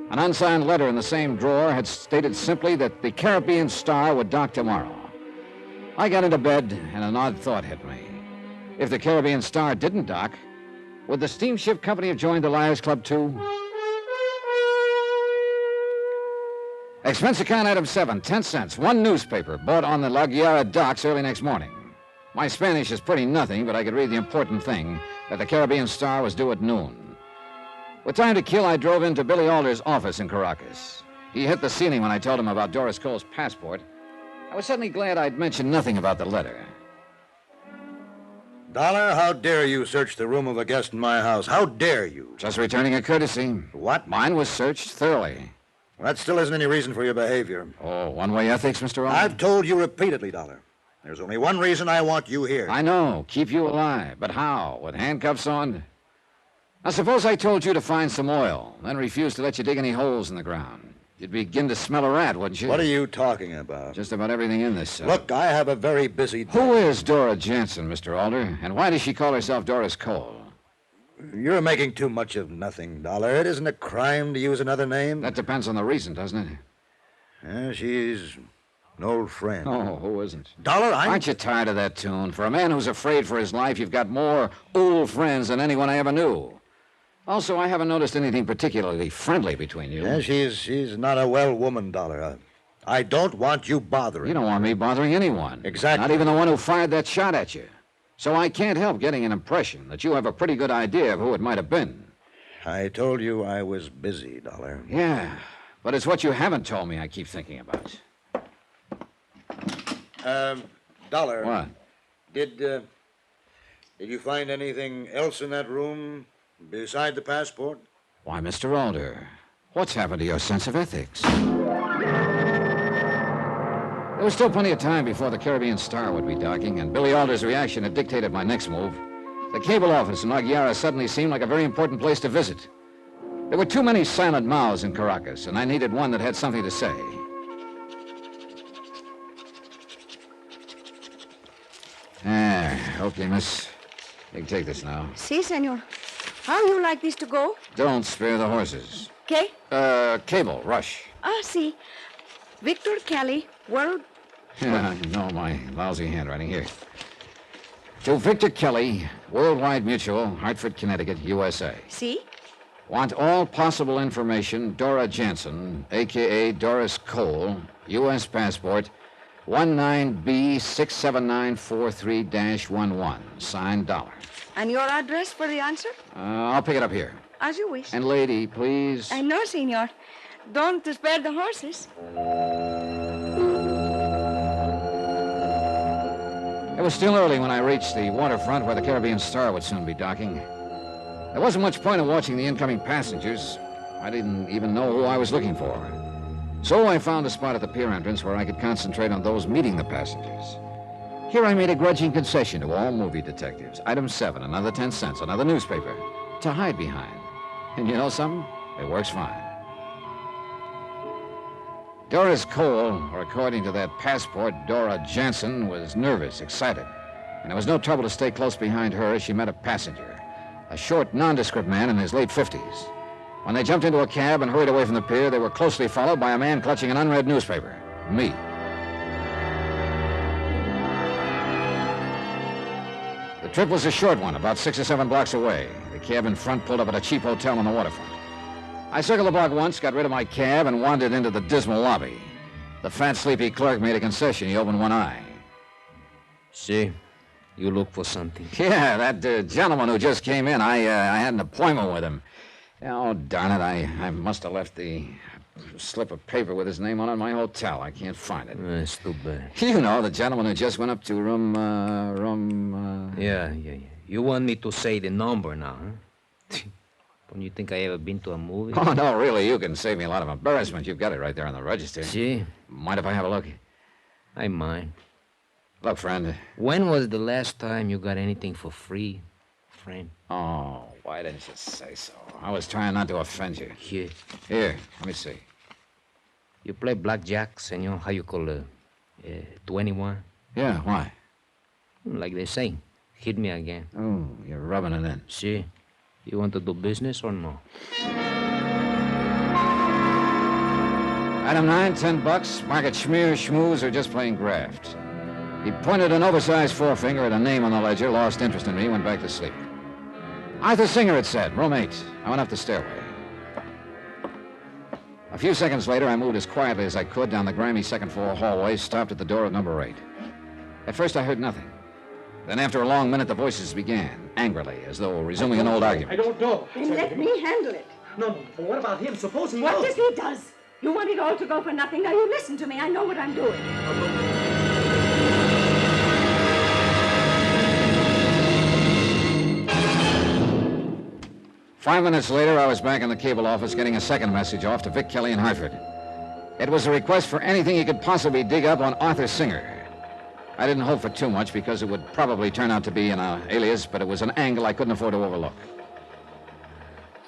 S2: An unsigned letter in the same drawer had stated simply that the Caribbean Star would dock tomorrow. I got into bed, and an odd thought hit me. If the Caribbean Star didn't dock, would the steamship company have joined the Liars Club, too? Expense account item 7, 10 cents. One newspaper, bought on the La Guiara docks early next morning. My Spanish is pretty nothing, but I could read the important thing, that the Caribbean Star was due at noon. With time to kill, I drove into Billy Alder's office in Caracas. He hit the ceiling when I told him about Doris Cole's passport. I was suddenly glad I'd mentioned nothing about the letter.
S6: Dollar, how dare you search the room of a guest in my house? How dare you?
S2: Just returning a courtesy.
S6: What?
S2: Mine was searched thoroughly.
S6: Well, that still isn't any reason for your behavior.
S2: Oh, one-way ethics, Mr. Alder?
S6: I've told you repeatedly, Dollar. There's only one reason I want you here.
S2: I know. Keep you alive. But how? With handcuffs on? Now, suppose I told you to find some oil, then refused to let you dig any holes in the ground. You'd begin to smell a rat, wouldn't you?
S6: What are you talking about?
S2: Just about everything in this cell.
S6: Look, I have a very busy day.
S2: Who is Dora Jansen, Mr. Alder? And why does she call herself Doris Cole?
S6: You're making too much of nothing, Dollar. It isn't a crime to use another name.
S2: That depends on the reason, doesn't it?
S6: She's an old friend.
S2: Oh, who isn't?
S6: Dollar,
S2: Aren't you tired of that tune? For a man who's afraid for his life, you've got more old friends than anyone I ever knew. Also, I haven't noticed anything particularly friendly between you.
S6: Yeah, she's not a well woman, Dollar. I don't want you bothering.
S2: You don't want me bothering anyone.
S6: Exactly.
S2: Not even the one who fired that shot at you. So I can't help getting an impression that you have a pretty good idea of who it might have been.
S6: I told you I was busy, Dollar.
S2: Yeah, but it's what you haven't told me I keep thinking about.
S6: Dollar.
S2: What?
S6: Did you find anything else in that room beside the passport?
S2: Why, Mr. Alder, what's happened to your sense of ethics? There was still plenty of time before the Caribbean Star would be docking, and Billy Alder's reaction had dictated my next move. The cable office in La Guiara suddenly seemed like a very important place to visit. There were too many silent mouths in Caracas, and I needed one that had something to say. Okay, miss. You can take this now.
S11: Si, senor. How you like this to go?
S2: Don't spare the horses.
S11: Okay.
S2: Cable, rush.
S11: Si. Victor Kelly, World...
S2: Yeah, I know my lousy handwriting. Here. To Victor Kelly, Worldwide Mutual, Hartford, Connecticut, USA.
S11: Si?
S2: Want all possible information, Dora Jansen, a.k.a. Doris Cole, U.S. passport, 19B67943-11, signed Dollar.
S11: And your address for the answer?
S2: I'll pick it up here.
S11: As you wish.
S2: And lady, please.
S11: No, senor. Don't spare the horses.
S2: It was still early when I reached the waterfront where the Caribbean Star would soon be docking. There wasn't much point in watching the incoming passengers. I didn't even know who I was looking for. So I found a spot at the pier entrance where I could concentrate on those meeting the passengers. Here I made a grudging concession to all movie detectives. Item 7, another 10 cents, another newspaper to hide behind. And you know something? It works fine. Doris Cole, or according to that passport, Dora Jansen, was nervous, excited. And there was no trouble to stay close behind her as she met a passenger, a short, nondescript man in his late 50s. When they jumped into a cab and hurried away from the pier, they were closely followed by a man clutching an unread newspaper. Me. The trip was a short one, about 6 or 7 blocks away. The cab in front pulled up at a cheap hotel on the waterfront. I circled the block once, got rid of my cab, and wandered into the dismal lobby. The fat, sleepy clerk made a concession. He opened one eye.
S12: See, you look for something.
S2: Yeah, that gentleman who just came in, I had an appointment with him. Oh, darn it, I must have left the slip of paper with his name on it in my hotel. I can't find it.
S12: It's too bad.
S2: You know, the gentleman who just went up to room...
S12: Yeah. You want me to say the number now, huh? Don't you think I ever been to a movie?
S2: Oh, no, really, you can save me a lot of embarrassment. You've got it right there on the register.
S12: See?
S2: Mind if I have a look?
S12: I mind.
S2: Look, friend.
S12: When was the last time you got anything for free, friend?
S2: Oh, why didn't you say so? I was trying not to offend you.
S12: Here.
S2: Here, let me see.
S12: You play blackjack, senor? How you call it? 21?
S2: Yeah, why?
S12: Like they say, hit me again.
S2: Oh, you're rubbing it in.
S12: See? You want to do business or no?
S2: Item 9, $10. Market schmear, schmooze, or just plain graft. He pointed an oversized forefinger at a name on the ledger, lost interest in me, went back to sleep. Arthur Singer, it said, room 8. I went up the stairway. A few seconds later, I moved as quietly as I could down the grimy second-floor hallway, stopped at the door of number 8. At first, I heard nothing. Then, after a long minute, the voices began, angrily, as though resuming an old argument.
S13: I don't know.
S11: Then let me handle it.
S13: No, but what about him? Supposing
S11: What if he does? You want it all to go for nothing. Now, you listen to me. I know what I'm doing.
S2: 5 minutes later, I was back in the cable office getting a second message off to Vic Kelly in Hartford. It was a request for anything he could possibly dig up on Arthur Singer. I didn't hope for too much because it would probably turn out to be an alias, but it was an angle I couldn't afford to overlook.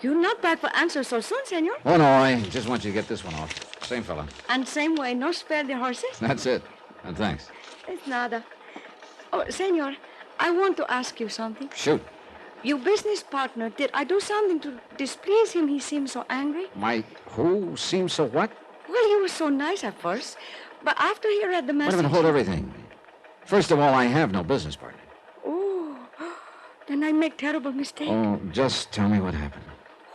S11: You're not back for answers so soon, senor.
S2: Oh, no, I just want you to get this one off. Same fella.
S11: And same way, no spare the horses?
S2: That's it. And thanks.
S11: It's nada. Oh, senor, I want to ask you something.
S2: Shoot.
S11: Your business partner, did I do something to displease him? He seemed so angry.
S2: My who seems so what?
S11: Well, he was so nice at first, but after he read the message...
S2: Wait a minute, hold everything. First of all, I have no business partner.
S11: Oh, then I make terrible mistake.
S2: Oh, just tell me what happened.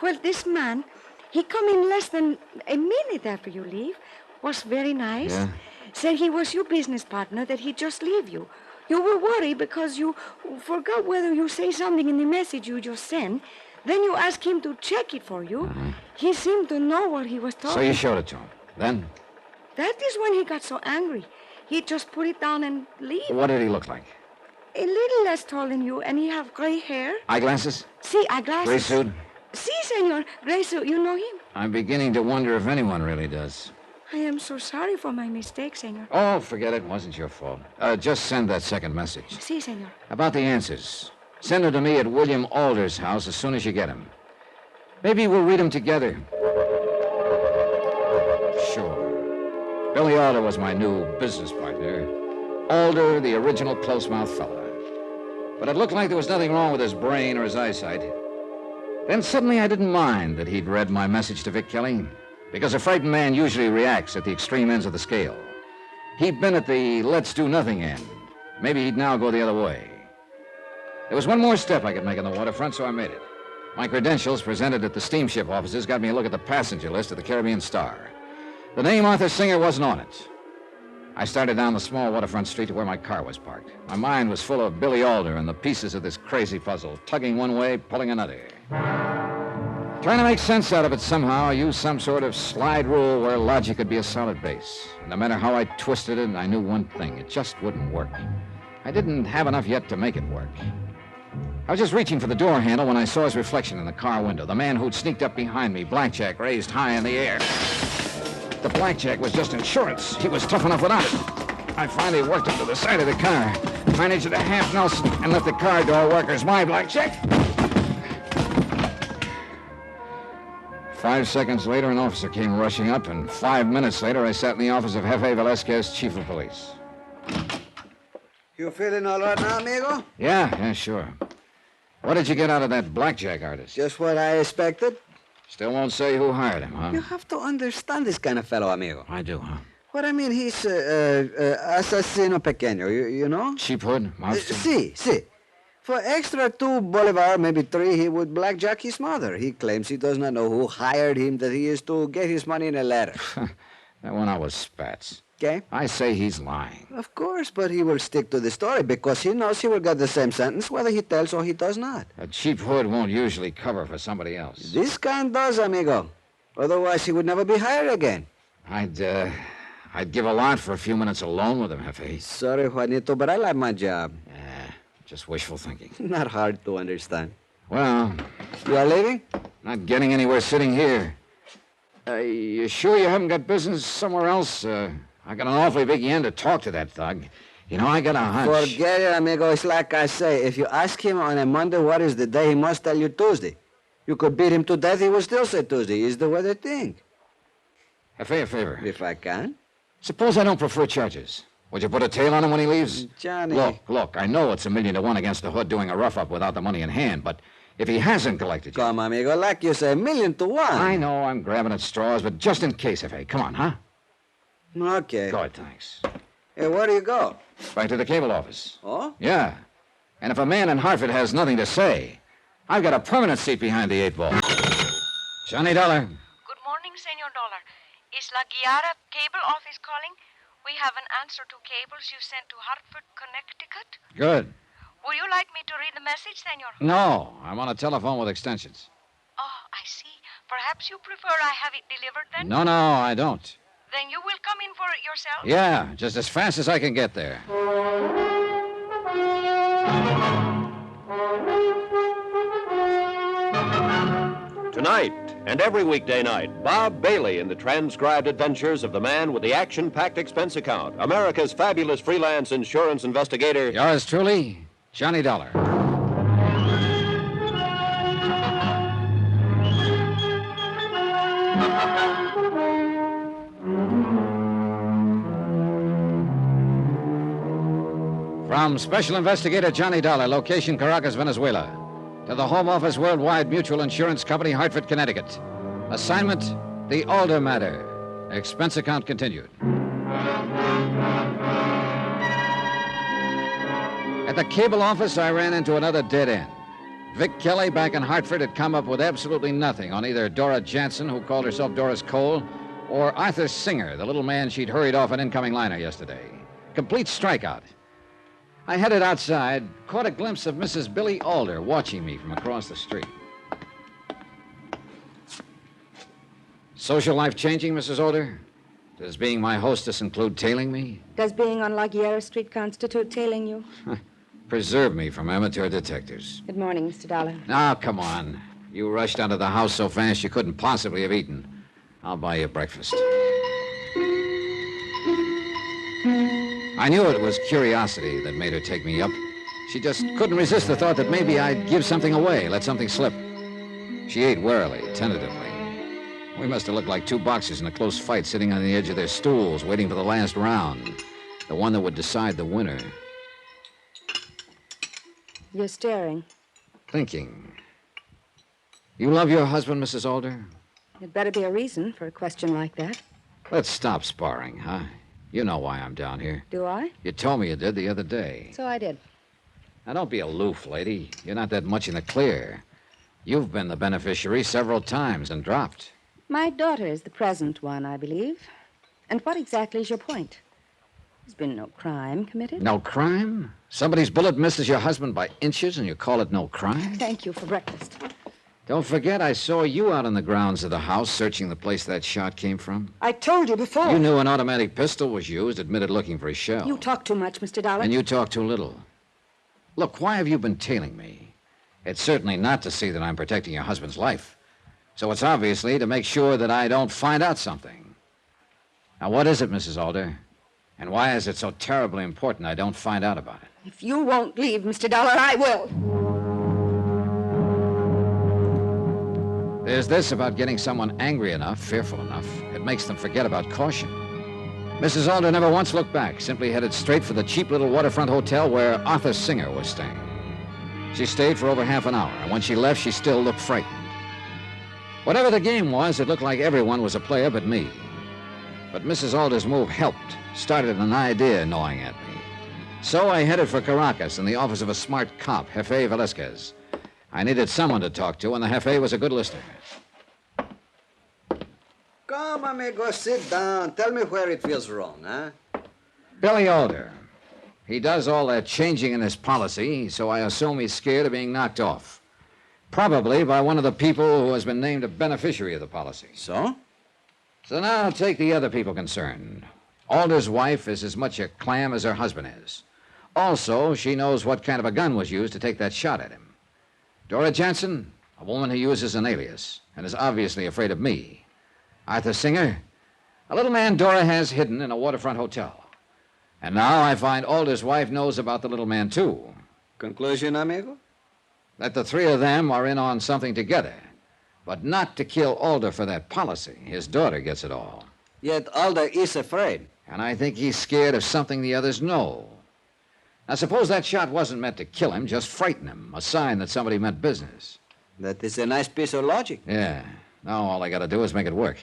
S11: Well, this man, he come in less than a minute after you leave, was very nice.
S2: Yeah?
S11: Said he was your business partner, that he'd just leave you. You were worried because you forgot whether you say something in the message you just sent. Then you asked him to check it for you. He seemed to know what he was talking
S2: So you showed it to him. Then?
S11: That is when he got so angry. He just put it down and leave.
S2: What did he look like?
S11: A little less tall than you, and he have gray hair.
S2: Eyeglasses?
S11: See, eyeglasses.
S2: Gray suit?
S11: Si, senor. Gray suit. You know him?
S2: I'm beginning to wonder if anyone really does.
S11: I am so sorry for my mistake, senor.
S2: Oh, forget it. It wasn't your fault. Just send that second message.
S11: Si, senor.
S2: About the answers. Send them to me at William Alder's house as soon as you get them. Maybe we'll read them together. Sure. Billy Alder was my new business partner. Alder, the original close-mouthed fella. But it looked like there was nothing wrong with his brain or his eyesight. Then suddenly I didn't mind that he'd read my message to Vic Kelly, because a frightened man usually reacts at the extreme ends of the scale. He'd been at the let's-do-nothing end. Maybe he'd now go the other way. There was one more step I could make on the waterfront, so I made it. My credentials presented at the steamship offices got me a look at the passenger list of the Caribbean Star. The name Arthur Singer wasn't on it. I started down the small waterfront street to where my car was parked. My mind was full of Billy Alder and the pieces of this crazy puzzle, tugging one way, pulling another. Trying to make sense out of it somehow, I used some sort of slide rule where logic could be a solid base. No matter how I twisted it, I knew one thing. It just wouldn't work. I didn't have enough yet to make it work. I was just reaching for the door handle when I saw his reflection in the car window. The man who'd sneaked up behind me, blackjack raised high in the air. The blackjack was just insurance. He was tough enough without it. I finally worked him to the side of the car, managed a half Nelson, and let the car door workers my blackjack. 5 seconds later, an officer came rushing up, and 5 minutes later, I sat in the office of Jefe Velasquez, chief of police.
S4: You feeling all right now, amigo?
S2: Yeah, sure. What did you get out of that blackjack artist?
S4: Just what I expected.
S2: Still won't say who hired him, huh?
S4: You have to understand this kind of fellow, amigo.
S2: I do, huh?
S4: What I mean, he's asesino pequeño, you know?
S2: Cheap hood, mobster?
S4: Si. For extra $2, maybe 3, he would blackjack his mother. He claims he does not know who hired him, that he is to get his money in a letter.
S2: That went out with spats.
S4: Okay?
S2: I say he's lying.
S4: Of course, but he will stick to the story because he knows he will get the same sentence whether he tells or he does not.
S2: A cheap hood won't usually cover for somebody else.
S4: This kind does, amigo. Otherwise, he would never be hired again.
S2: I'd give a lot for a few minutes alone with him, Jefe.
S4: Sorry, Juanito, but I like my job.
S2: Just wishful thinking.
S4: Not hard to understand.
S2: Well...
S4: You are leaving?
S2: Not getting anywhere sitting here. You sure you haven't got business somewhere else? I got an awfully big yen to talk to that thug. You know, I got a hunch.
S4: Forget it, amigo. It's like I say. If you ask him on a Monday what is the day, he must tell you Tuesday. You could beat him to death, he will still say Tuesday. Is the way they think.
S2: Jefe, a favor.
S4: If I can.
S2: Suppose I don't prefer charges. Would you put a tail on him when he leaves?
S4: Johnny.
S2: Look, I know it's 1,000,000 to 1 against the hood doing a rough-up without the money in hand, but if he hasn't collected you...
S4: Come, amigo, like you say, 1,000,000 to 1.
S2: I know I'm grabbing at straws, but just in case, Jefe. Come on, huh?
S4: Okay.
S2: Good, thanks.
S4: Hey, where do you go?
S2: Back to the cable office.
S4: Oh?
S2: Yeah. And if a man in Hartford has nothing to say, I've got a permanent seat behind the 8 ball. Johnny Dollar.
S7: Good morning, Senor Dollar. Is La Guiara cable office calling? We have an answer to cables you sent to Hartford, Connecticut.
S2: Good.
S7: Would you like me to read the message, Senor?
S2: No, I'm on a telephone with extensions.
S7: Oh, I see. Perhaps you prefer I have it delivered then?
S2: No, I don't.
S7: Then you will come in for it yourself?
S2: Yeah, just as fast as I can get there.
S1: Tonight and every weekday night, Bob Bailey in the transcribed adventures of the man with the action-packed expense account, America's fabulous freelance insurance investigator.
S2: Yours truly, Johnny Dollar. From Special Investigator Johnny Dollar, location Caracas, Venezuela, to the Home Office Worldwide Mutual Insurance Company, Hartford, Connecticut. Assignment, the Alder matter. Expense account continued. At the cable office, I ran into another dead end. Vic Kelly back in Hartford had come up with absolutely nothing on either Dora Jansen, who called herself Doris Cole, or Arthur Singer, the little man she'd hurried off an incoming liner yesterday. Complete strikeout. I headed outside, caught a glimpse of Mrs. Billy Alder watching me from across the street. Social life changing, Mrs. Alder? Does being my hostess include tailing me?
S10: Does being on La Guiara Street constitute tailing you?
S2: Preserve me from amateur detectives.
S10: Good morning, Mr. Dollar.
S2: Now, come on. You rushed out of the house so fast you couldn't possibly have eaten. I'll buy you breakfast. I knew it was curiosity that made her take me up. She just couldn't resist the thought that maybe I'd give something away, let something slip. She ate warily, tentatively. We must have looked like two boxers in a close fight sitting on the edge of their stools, waiting for the last round, the one that would decide the winner.
S10: You're staring.
S2: Thinking. You love your husband, Mrs. Alder?
S10: There'd better be a reason for a question like that.
S2: Let's stop sparring, huh? You know why I'm down here.
S10: Do I?
S2: You told me you did the other day.
S10: So I did.
S2: Now, don't be aloof, lady. You're not that much in the clear. You've been the beneficiary several times and dropped.
S10: My daughter is the present one, I believe. And what exactly is your point? There's been no crime committed.
S2: No crime? Somebody's bullet misses your husband by inches and you call it no crime?
S10: Thank you for breakfast.
S2: Don't forget, I saw you out on the grounds of the house searching the place that shot came from.
S10: I told you before.
S2: You knew an automatic pistol was used, admitted looking for a shell.
S10: You talk too much, Mr. Dollar.
S2: And you talk too little. Look, why have you been tailing me? It's certainly not to see that I'm protecting your husband's life. So it's obviously to make sure that I don't find out something. Now, what is it, Mrs. Alder? And why is it so terribly important I don't find out about it?
S10: If you won't leave, Mr. Dollar, I will.
S2: There's this about getting someone angry enough, fearful enough, it makes them forget about caution. Mrs. Alder never once looked back, simply headed straight for the cheap little waterfront hotel where Arthur Singer was staying. She stayed for over half an hour, and when she left, she still looked frightened. Whatever the game was, it looked like everyone was a player but me. But Mrs. Alder's move helped, started an idea gnawing at me. So I headed for Caracas in the office of a smart cop, Jefe Velasquez. I needed someone to talk to, and the Jefe was a good listener.
S4: Come, amigo, sit down. Tell me where it feels wrong, huh?
S2: Billy Alder. He does all that changing in his policy, so I assume he's scared of being knocked off. Probably by one of the people who has been named a beneficiary of the policy.
S4: So?
S2: So now I'll take the other people concerned. Alder's wife is as much a clam as her husband is. Also, she knows what kind of a gun was used to take that shot at him. Dora Jansen, a woman who uses an alias and is obviously afraid of me. Arthur Singer, a little man Dora has hidden in a waterfront hotel. And now I find Alder's wife knows about the little man, too.
S4: Conclusion, amigo?
S2: That the three of them are in on something together. But not to kill Alder for that policy. His daughter gets it all.
S4: Yet Alder is afraid.
S2: And I think he's scared of something the others know. Now, suppose that shot wasn't meant to kill him, just frighten him. A sign that somebody meant business.
S4: That is a nice piece of logic.
S2: Yeah. Now all I got to do is make it work.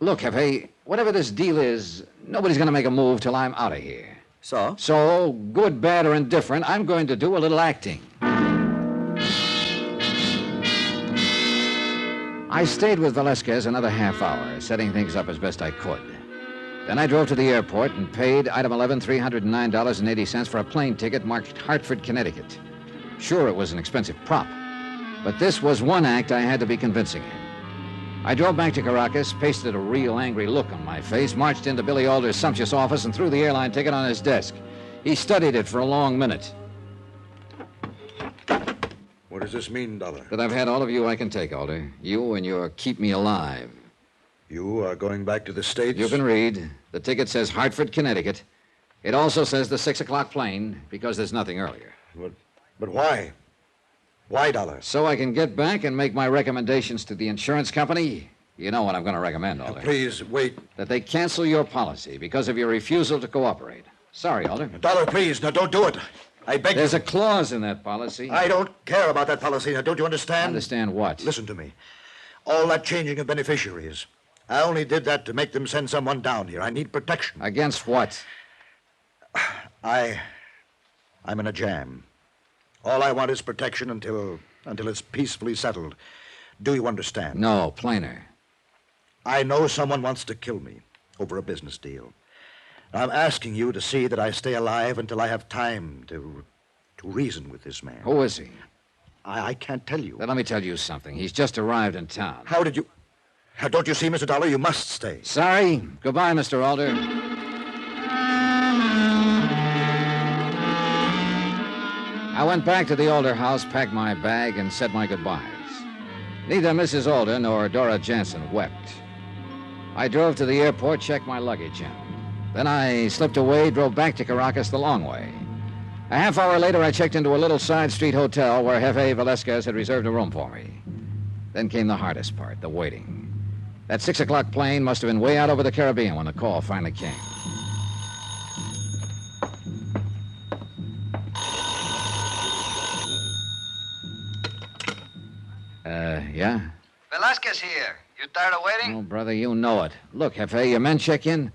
S2: Look, Hefe, whatever this deal is, nobody's going to make a move till I'm out of here.
S4: So?
S2: So, good, bad, or indifferent, I'm going to do a little acting. I stayed with Velasquez another half hour, setting things up as best I could. Then I drove to the airport and paid item 11 $309.80 for a plane ticket marked Hartford, Connecticut. Sure, it was an expensive prop, but this was one act I had to be convincing in. I drove back to Caracas, pasted a real angry look on my face, marched into Billy Alder's sumptuous office, and threw the airline ticket on his desk. He studied it for a long minute.
S6: What does this mean, Dollar?
S2: That I've had all of you I can take, Alder. You and your keep me alive.
S6: You are going back to the States?
S2: You can read. The ticket says Hartford, Connecticut. It also says the 6 o'clock plane, because there's nothing earlier.
S6: But why? Why, Dollar?
S2: So I can get back and make my recommendations to the insurance company. You know what I'm going to recommend, Alder.
S6: Please, wait.
S2: That they cancel your policy because of your refusal to cooperate. Sorry, Alder.
S6: Dollar, please, now don't do it. I beg
S2: There's a clause in that policy.
S6: I don't care about that policy. Now, don't you understand?
S2: Understand what?
S6: Listen to me. All that changing of beneficiaries. I only did that to make them send someone down here. I need protection.
S2: Against what?
S6: I'm in a jam. All I want is protection until it's peacefully settled. Do you understand?
S2: No, plainer.
S6: I know someone wants to kill me over a business deal. I'm asking you to see that I stay alive until I have time to reason with this man.
S2: Who is he?
S6: I can't tell you.
S2: Then let me tell you something. He's just arrived in town.
S6: How did you... Don't you see, Mr. Dollar? You must stay.
S2: Sorry. Goodbye, Mr. Alder. I went back to the Alder house, packed my bag, and said my goodbyes. Neither Mrs. Alder nor Dora Jansen wept. I drove to the airport, checked my luggage in. Then I slipped away, drove back to Caracas the long way. A half hour later, I checked into a little side street hotel where Jefe Velasquez had reserved a room for me. Then came the hardest part, the waiting. That 6 o'clock plane must have been way out over the Caribbean when the call finally came. Yeah?
S8: Velasquez here. You tired of waiting?
S2: Oh, brother, you know it. Look, Jefe, your men check in.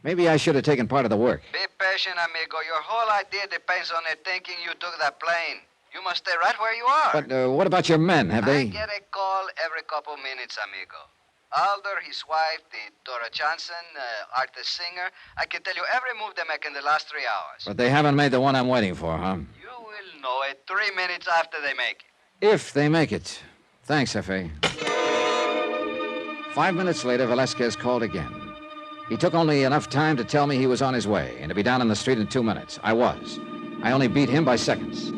S2: Maybe I should have taken part of the work.
S8: Be patient, amigo. Your whole idea depends on their thinking you took that plane. You must stay right where you are.
S2: But what about your men? Have they...
S8: I get a call every couple minutes, amigo. Alder, his wife, the Dora Johnson, Art the singer. I can tell you every move they make in the last 3 hours.
S2: But they haven't made the one I'm waiting for, huh?
S8: You will know it 3 minutes after they make it.
S2: If they make it. Thanks, Jefe. 5 minutes later, Velasquez called again. He took only enough time to tell me he was on his way and to be down in the street in 2 minutes. I was. I only beat him by seconds.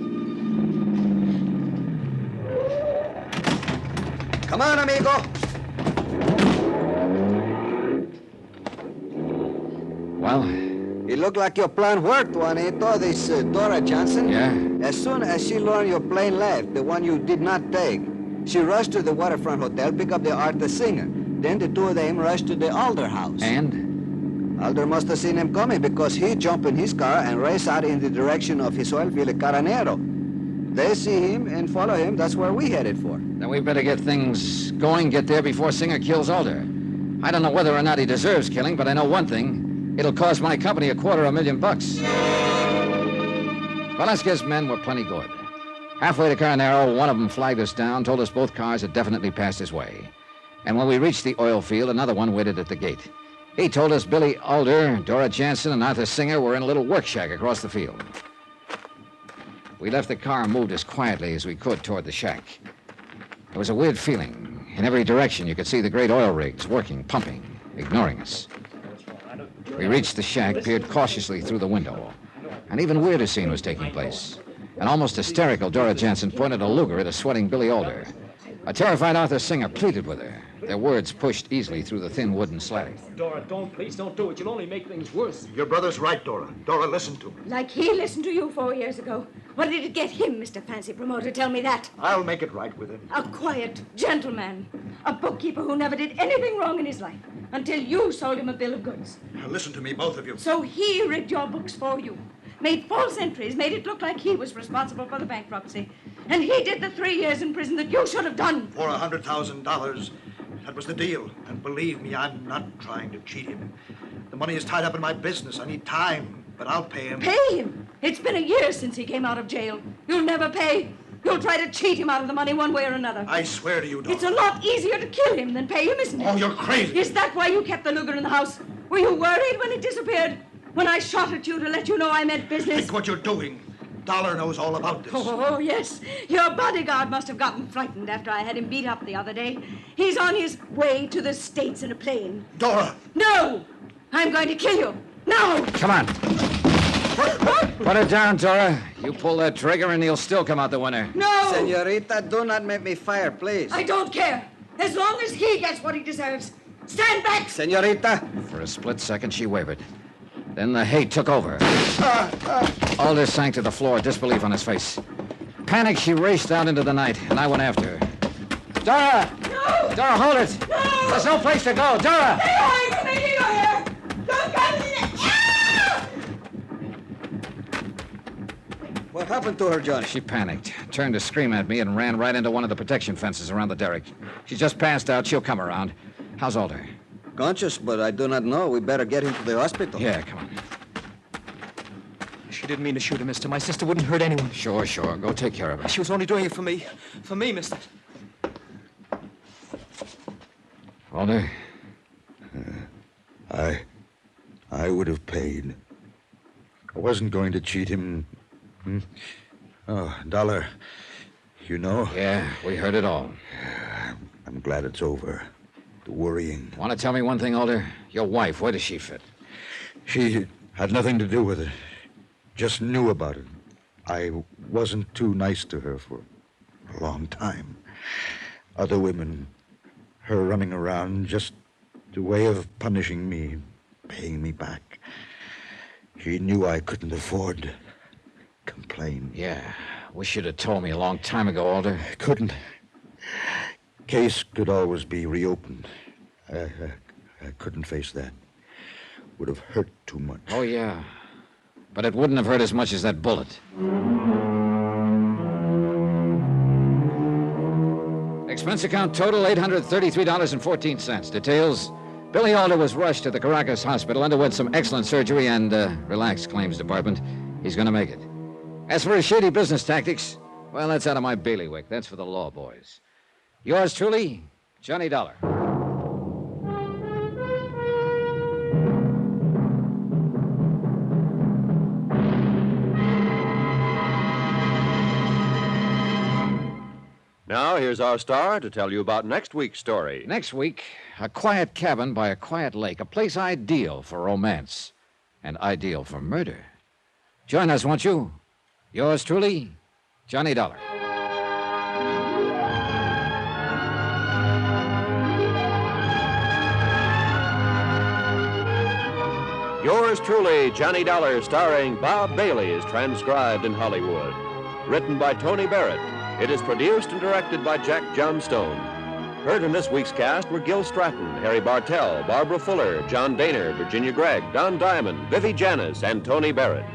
S4: Come on, amigo.
S2: Well?
S4: It looked like your plan worked, Juanito. This Dora Johnson.
S2: Yeah?
S4: As soon as she learned your plane left, the one you did not take, she rushed to the waterfront hotel, pick up the Art the singer. Then the two of them rushed to the Alder house.
S2: And?
S4: Alder must have seen him coming because he jumped in his car and raced out in the direction of his oil field at Carranero. They see him and follow him. That's where we headed for.
S2: Then we better get things going, get there before Singer kills Alder. I don't know whether or not he deserves killing, but I know one thing. It'll cost my company $250,000. Velasquez's men were plenty good. Halfway to Carranero, one of them flagged us down, told us both cars had definitely passed his way. And when we reached the oil field, another one waited at the gate. He told us Billy Alder, Dora Jansen, and Arthur Singer were in a little work shack across the field. We left the car and moved as quietly as we could toward the shack. There was a weird feeling. In every direction, you could see the great oil rigs working, pumping, ignoring us. We reached the shack, peered cautiously through the window. An even weirder scene was taking place. An almost hysterical Dora Jansen pointed a Luger at a sweating Billy Alder. A terrified Arthur Singer pleaded with her. Their words pushed easily through the thin wooden slatting.
S13: Dora, please don't do it. You'll only make things worse.
S6: Your brother's right, Dora. Dora, listen to me.
S11: Like he listened to you 4 years ago. What did it get him, Mr. Fancy Promoter? Tell me that.
S6: I'll make it right with him.
S11: A quiet gentleman. A bookkeeper who never did anything wrong in his life until you sold him a bill of goods.
S6: Now, listen to me, both of you.
S11: So he rigged your books for you. Made false entries, made it look like he was responsible for the bankruptcy. And he did the 3 years in prison that you should have done.
S6: For $100,000, That was the deal. And believe me, I'm not trying to cheat him. The money is tied up in my business. I need time, but I'll pay him.
S11: Pay him? It's been a year since he came out of jail. You'll never pay. You'll try to cheat him out of the money one way or another.
S6: I swear to you, Dora.
S11: It's a lot easier to kill him than pay him, isn't it?
S6: Oh, you're crazy.
S11: Is that why you kept the Luger in the house? Were you worried when it disappeared? When I shot at you to let you know I meant business?
S6: Think what you're doing. Dollar knows all about this.
S11: Oh, yes. Your bodyguard must have gotten frightened after I had him beat up the other day. He's on his way to the States in a plane.
S6: Dora!
S11: No! I'm going to kill you. Now!
S2: Come on. Put it down, Dora. You pull that trigger and he'll still come out the winner.
S11: No!
S4: Senorita, do not make me fire, please.
S11: I don't care. As long as he gets what he deserves. Stand back!
S4: Senorita!
S2: For a split second, she wavered. Then the hate took over. Alder sank to the floor, disbelief on his face. Panicked, she raced out into the night, and I went after her. Dora!
S11: No!
S2: Dora, hold it!
S11: No!
S2: There's no place to go. Dora!
S11: Stay away from me, you hear? Don't come in there! Ah!
S4: What happened to her, Johnny?
S2: She panicked, turned to scream at me, and ran right into one of the protection fences around the derrick. She just passed out. She'll come around. How's Alder?
S4: Conscious, but I do not know. We better get him to the hospital.
S2: Yeah, come on.
S14: She didn't mean to shoot her, mister. My sister wouldn't hurt anyone.
S2: Sure. Go take care of her.
S14: She was only doing it for me. For me, mister.
S2: Alder?
S6: I would have paid. I wasn't going to cheat him. Oh, Dollar, you know?
S2: Yeah, we heard it all.
S6: I'm glad it's over. The worrying.
S2: Want to tell me one thing, Alder? Your wife, where does she fit?
S6: She had nothing to do with it. Just knew about it. I wasn't too nice to her for a long time. Other women, her running around, just a way of punishing me, paying me back. She knew I couldn't afford to complain.
S2: Yeah, wish you'd have told me a long time ago, Alder.
S6: I couldn't. Case could always be reopened. I couldn't face that. Would have hurt too much.
S2: Oh, yeah. But it wouldn't have hurt as much as that bullet. Expense account total $833.14. Details: Billy Alder was rushed to the Caracas hospital, underwent some excellent surgery, and relaxed claims department. He's going to make it. As for his shady business tactics, well, that's out of my bailiwick. That's for the law boys. Yours truly, Johnny Dollar.
S1: Now, here's our star to tell you about next week's story.
S2: Next week, a quiet cabin by a quiet lake, a place ideal for romance and ideal for murder. Join us, won't you? Yours truly, Johnny Dollar.
S1: Yours truly, Johnny Dollar, starring Bob Bailey, is transcribed in Hollywood. Written by Tony Barrett. It is produced and directed by Jack Johnstone. Heard in this week's cast were Gil Stratton, Harry Bartell, Barbara Fuller, John Daner, Virginia Gregg, Don Diamond, Vivi Janis, and Tony Barrett.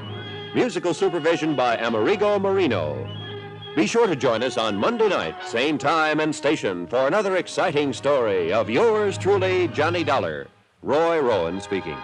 S1: Musical supervision by Amerigo Marino. Be sure to join us on Monday night, same time and station, for another exciting story of yours truly, Johnny Dollar. Roy Rowan speaking.